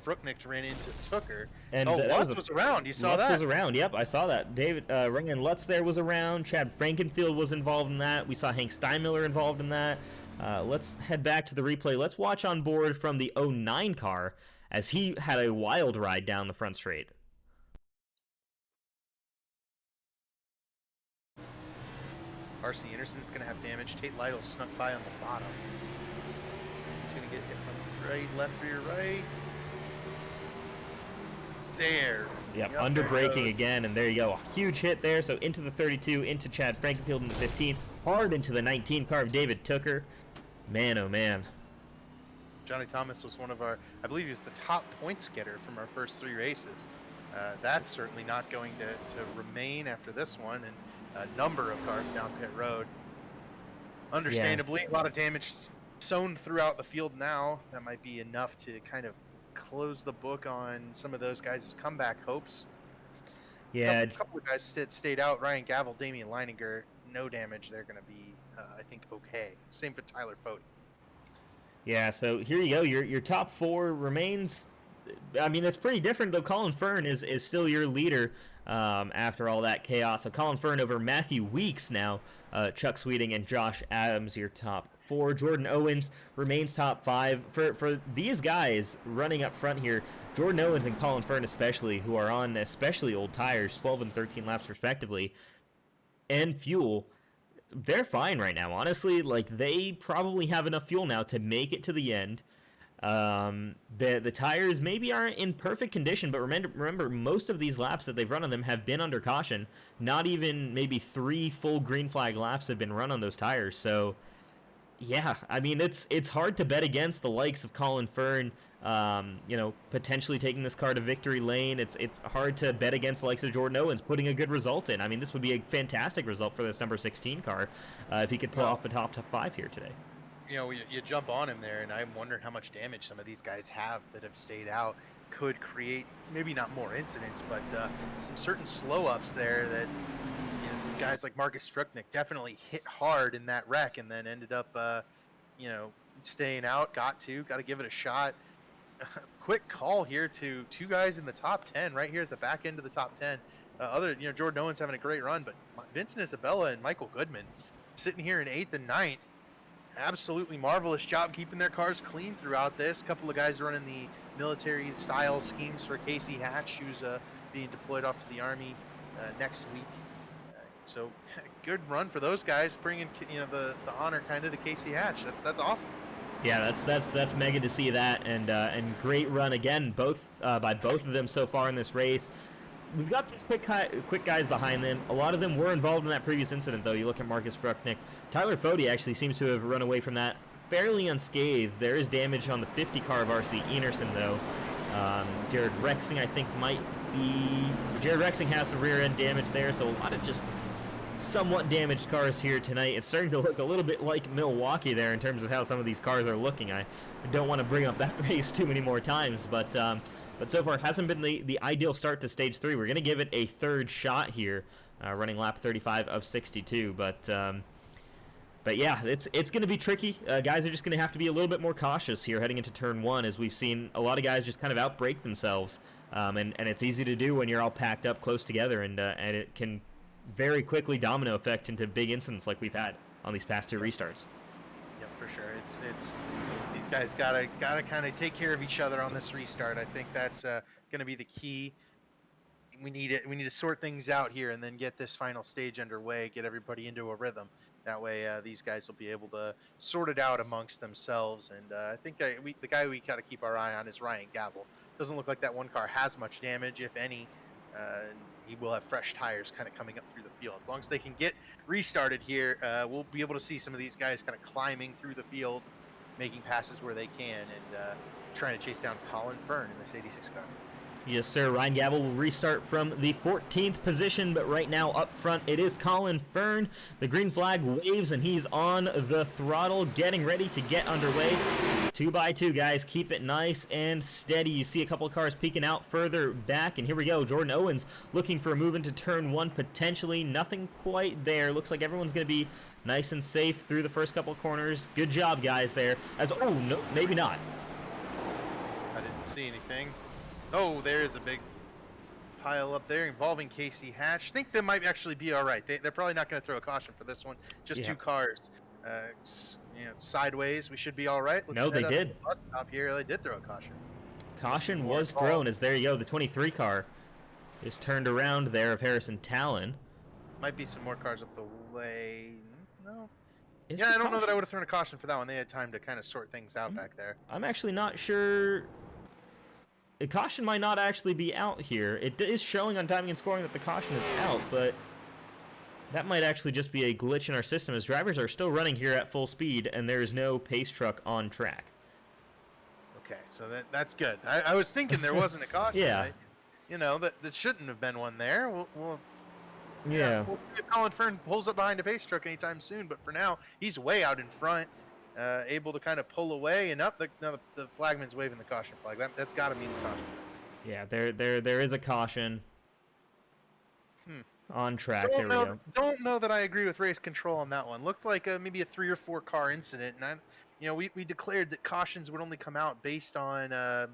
Speaker 2: Frucknick ran into Tooker.
Speaker 1: And
Speaker 2: Lutz was around. You saw that?
Speaker 1: Lutz was around. Yep, I saw that. David Ryan Lutz there was around. Chad Frankenfield was involved in that. We saw Hank Steinmiller involved in that. Let's head back to the replay. Let's watch on board from the 09 car as he had a wild ride down the front straight.
Speaker 2: R.C. Anderson's going to have damage. Tate Lytle snuck by on the bottom. He's going to get hit from the right, left, rear, right. There.
Speaker 1: Yep, under braking again, and there you go. A huge hit there. So into the 32, into Chad Frankenfield in the 15, hard into the 19 car of David Tooker. Man, oh man.
Speaker 2: Johnny Thomas was one of our, I believe he was the top points getter from our first 3 races. That's certainly not going to remain after this one, and a number of cars down pit road. Understandably, a lot of damage sown throughout the field now. That might be enough to kind of close the book on some of those guys' comeback hopes.
Speaker 1: Yeah.
Speaker 2: A couple of guys stayed out. Ryan Gavel, Damian Leininger, no damage. They're going to be, I think, okay. Same for Tyler Fode.
Speaker 1: Yeah, so here you go. Your top 4 remains. I mean, it's pretty different, though. Colin Fern is still your leader after all that chaos. So Colin Fern over Matthew Weeks now. Chuck Sweeting and Josh Adams, your top 4. Jordan Owens remains top 5. For these guys running up front here, Jordan Owens and Colin Fern especially, who are on especially old tires, 12 and 13 laps respectively, and fuel, they're fine right now. Honestly, like, they probably have enough fuel now to make it to the end. The tires maybe aren't in perfect condition, but remember most of these laps that they've run on them have been under caution. Not even maybe 3 full green flag laps have been run on those tires. So yeah, I mean, it's hard to bet against the likes of Colin Fern, potentially taking this car to victory lane. It's hard to bet against the likes of Jordan Owens putting a good result in. I mean, this would be a fantastic result for this number 16 car if he could pull off the top 5 here today.
Speaker 2: You know, you jump on him there, and I'm wondering how much damage some of these guys have that have stayed out. Could create maybe not more incidents, but some certain slow ups there that guys like Marcus Frucknick definitely hit hard in that wreck, and then ended up staying out. Got to give it a shot. Quick call here to 2 guys in the top 10 right here at the back end of the top 10. Jordan Owens having a great run, but Vincent Isabella and Michael Goodman sitting here in 8th and 9th. Absolutely marvelous job keeping their cars clean throughout this. Couple of guys running the military style schemes for Casey Hatch, who's being deployed off to the Army next week. So good run for those guys, bringing the honor kind of to Casey Hatch. That's awesome.
Speaker 1: Yeah, that's mega to see that, and great run again, by both of them so far in this race. We've got some quick guys behind them. A lot of them were involved in that previous incident, though. You look at Marcus Frucknick. Tyler Fode actually seems to have run away from that fairly unscathed. There is damage on the 50 car of R.C. Enerson, though. Jared Rexing, I think, might be... Jared Rexing has some rear-end damage there, so a lot of just somewhat damaged cars here tonight. It's starting to look a little bit like Milwaukee there in terms of how some of these cars are looking. I don't want to bring up that race too many more times, but so far it hasn't been the ideal start to stage 3. We're going to give it a 3rd shot here, running lap 35 of 62. But yeah, it's going to be tricky. Guys are just going to have to be a little bit more cautious here heading into turn 1, as we've seen a lot of guys just kind of outbrake themselves. And it's easy to do when you're all packed up close together, and it can very quickly domino effect into big incidents like we've had on these past 2 restarts.
Speaker 2: Yep, for sure. It's these guys gotta kind of take care of each other on this restart. I think that's going to be the key. We need to sort things out here and then get this final stage underway. Get everybody into a rhythm. That way, these guys will be able to sort it out amongst themselves. And I think the guy we got to keep our eye on is Ryan Gavel. Doesn't look like that one car has much damage, if any. He will have fresh tires kind of coming up through the field. As long as they can get restarted here, we'll be able to see some of these guys kind of climbing through the field, making passes where they can, and trying to chase down Colin Fern in this 86 car.
Speaker 1: Yes, sir. Ryan Gavel will restart from the 14th position, but right now up front it is Colin Fern. The green flag waves, and he's on the throttle, getting ready to get underway. 2x2, guys. Keep it nice and steady. You see a couple of cars peeking out further back, and here we go. Jordan Owens looking for a move into turn 1, potentially. Nothing quite there. Looks like everyone's going to be nice and safe through the first couple of corners. Good job, guys, there. Oh, no, maybe not.
Speaker 2: I didn't see anything. Oh, there's a big pile up there involving Casey Hatch. I think they might actually be all right. They're probably not going to throw a caution for this one. Just 2 cars. Sideways. We should be all right.
Speaker 1: No, they did.
Speaker 2: The bus stop here. They did throw a caution.
Speaker 1: Caution was thrown as there you go. The 23 car is turned around there of Harrison Talon.
Speaker 2: Might be some more cars up the way. No.
Speaker 1: Is
Speaker 2: Yeah,
Speaker 1: the
Speaker 2: I don't know that
Speaker 1: caution-
Speaker 2: I would have thrown a caution for that one. They had time to kind of sort things out back there.
Speaker 1: I'm actually not sure. The caution might not actually be out here. It is showing on timing and scoring that the caution is out, but that might actually just be a glitch in our system as drivers are still running here at full speed and there is no pace truck on track.
Speaker 2: Okay, so that's good. I was thinking there wasn't a caution.
Speaker 1: Yeah.
Speaker 2: That shouldn't have been one there. We'll
Speaker 1: Yeah.
Speaker 2: We'll see if Colin Fern pulls up behind a pace truck anytime soon, but for now, he's way out in front, able to kind of pull away, and up the flagman's waving the caution flag. That's got to mean the caution.
Speaker 1: Yeah, there is a caution on track. There we go.
Speaker 2: Don't know that I agree with race control on that one. Looked like maybe a 3 or 4 car incident, and we declared that cautions would only come out based on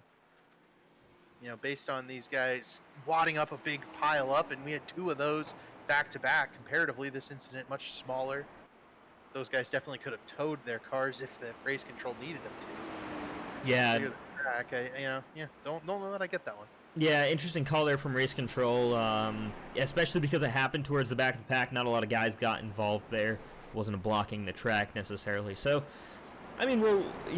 Speaker 2: based on these guys wadding up a big pile up, and we had 2 of those back to back. Comparatively, this incident much smaller. Those guys definitely could have towed their cars if the race control needed them to.
Speaker 1: Yeah.
Speaker 2: Clear the track. Don't know that I get that one.
Speaker 1: Yeah, interesting call there from race control, especially because it happened towards the back of the pack. Not a lot of guys got involved there. Wasn't blocking the track necessarily. So, I mean,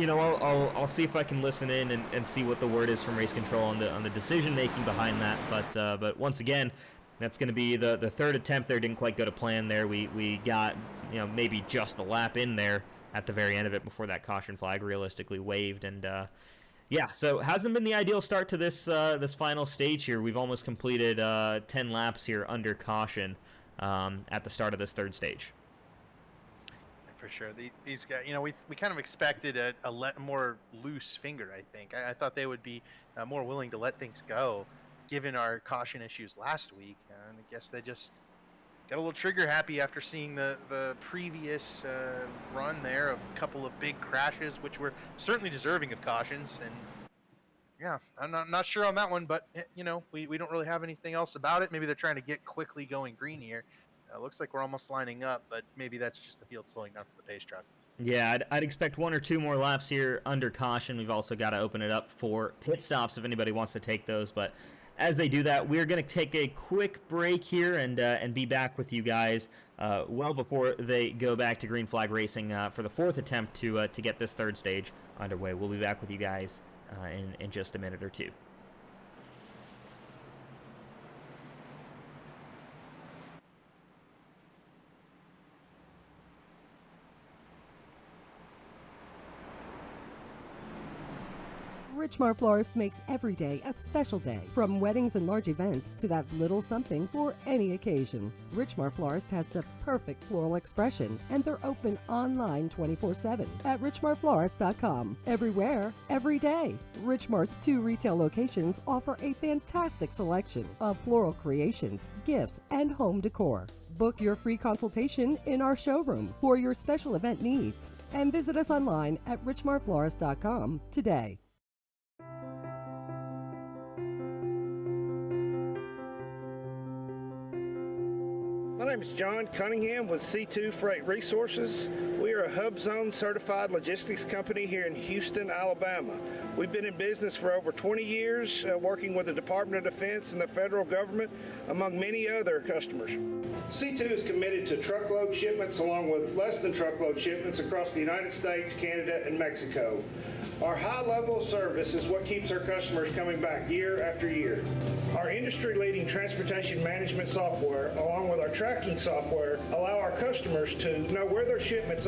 Speaker 1: I'll see if I can listen in and see what the word is from race control on the decision making behind that. But once again, that's going to be the 3rd attempt there. Didn't quite go to plan there. We got maybe just a lap in there at the very end of it before that caution flag realistically waved. And yeah, so hasn't been the ideal start to this final stage here. We've almost completed 10 laps here under caution at the start of this 3rd stage.
Speaker 2: For sure. These guys, we kind of expected a more loose finger, I think. I thought they would be more willing to let things go, given our caution issues last week. And I guess they just got a little trigger happy after seeing the previous run there of a couple of big crashes, which were certainly deserving of cautions. And yeah, I'm not sure on that one, but we don't really have anything else about it. Maybe they're trying to get quickly going green here. Looks like we're almost lining up, but maybe that's just the field slowing down for the pace truck.
Speaker 1: Yeah, I'd expect 1 or 2 more laps here under caution. We've also got to open it up for pit stops if anybody wants to take those. But as they do that, we're going to take a quick break here and be back with you guys well before they go back to green flag racing for the 4th attempt to get this 3rd stage underway. We'll be back with you guys in just a minute or 2.
Speaker 3: Richmar Florist makes every day a special day, from weddings and large events to that little something for any occasion. Richmar Florist has the perfect floral expression, and they're open online 24/7 at richmarflorist.com. Everywhere, every day. Richmar's 2 retail locations offer a fantastic selection of floral creations, gifts, and home decor. Book your free consultation in our showroom for your special event needs, and visit us online at richmarflorist.com today.
Speaker 4: My name is John Cunningham with C2 Freight Resources. We are a Hub Zone certified logistics company here in Houston, Alabama. We've been in business for over 20 years, working with the Department of Defense and the federal government, among many other customers. C2 is committed to truckload shipments along with less than truckload shipments across the United States, Canada, and Mexico. Our high level of service is what keeps our customers coming back year after year. Our industry-leading transportation management software, along with our tracking software, allow our customers to know where their shipments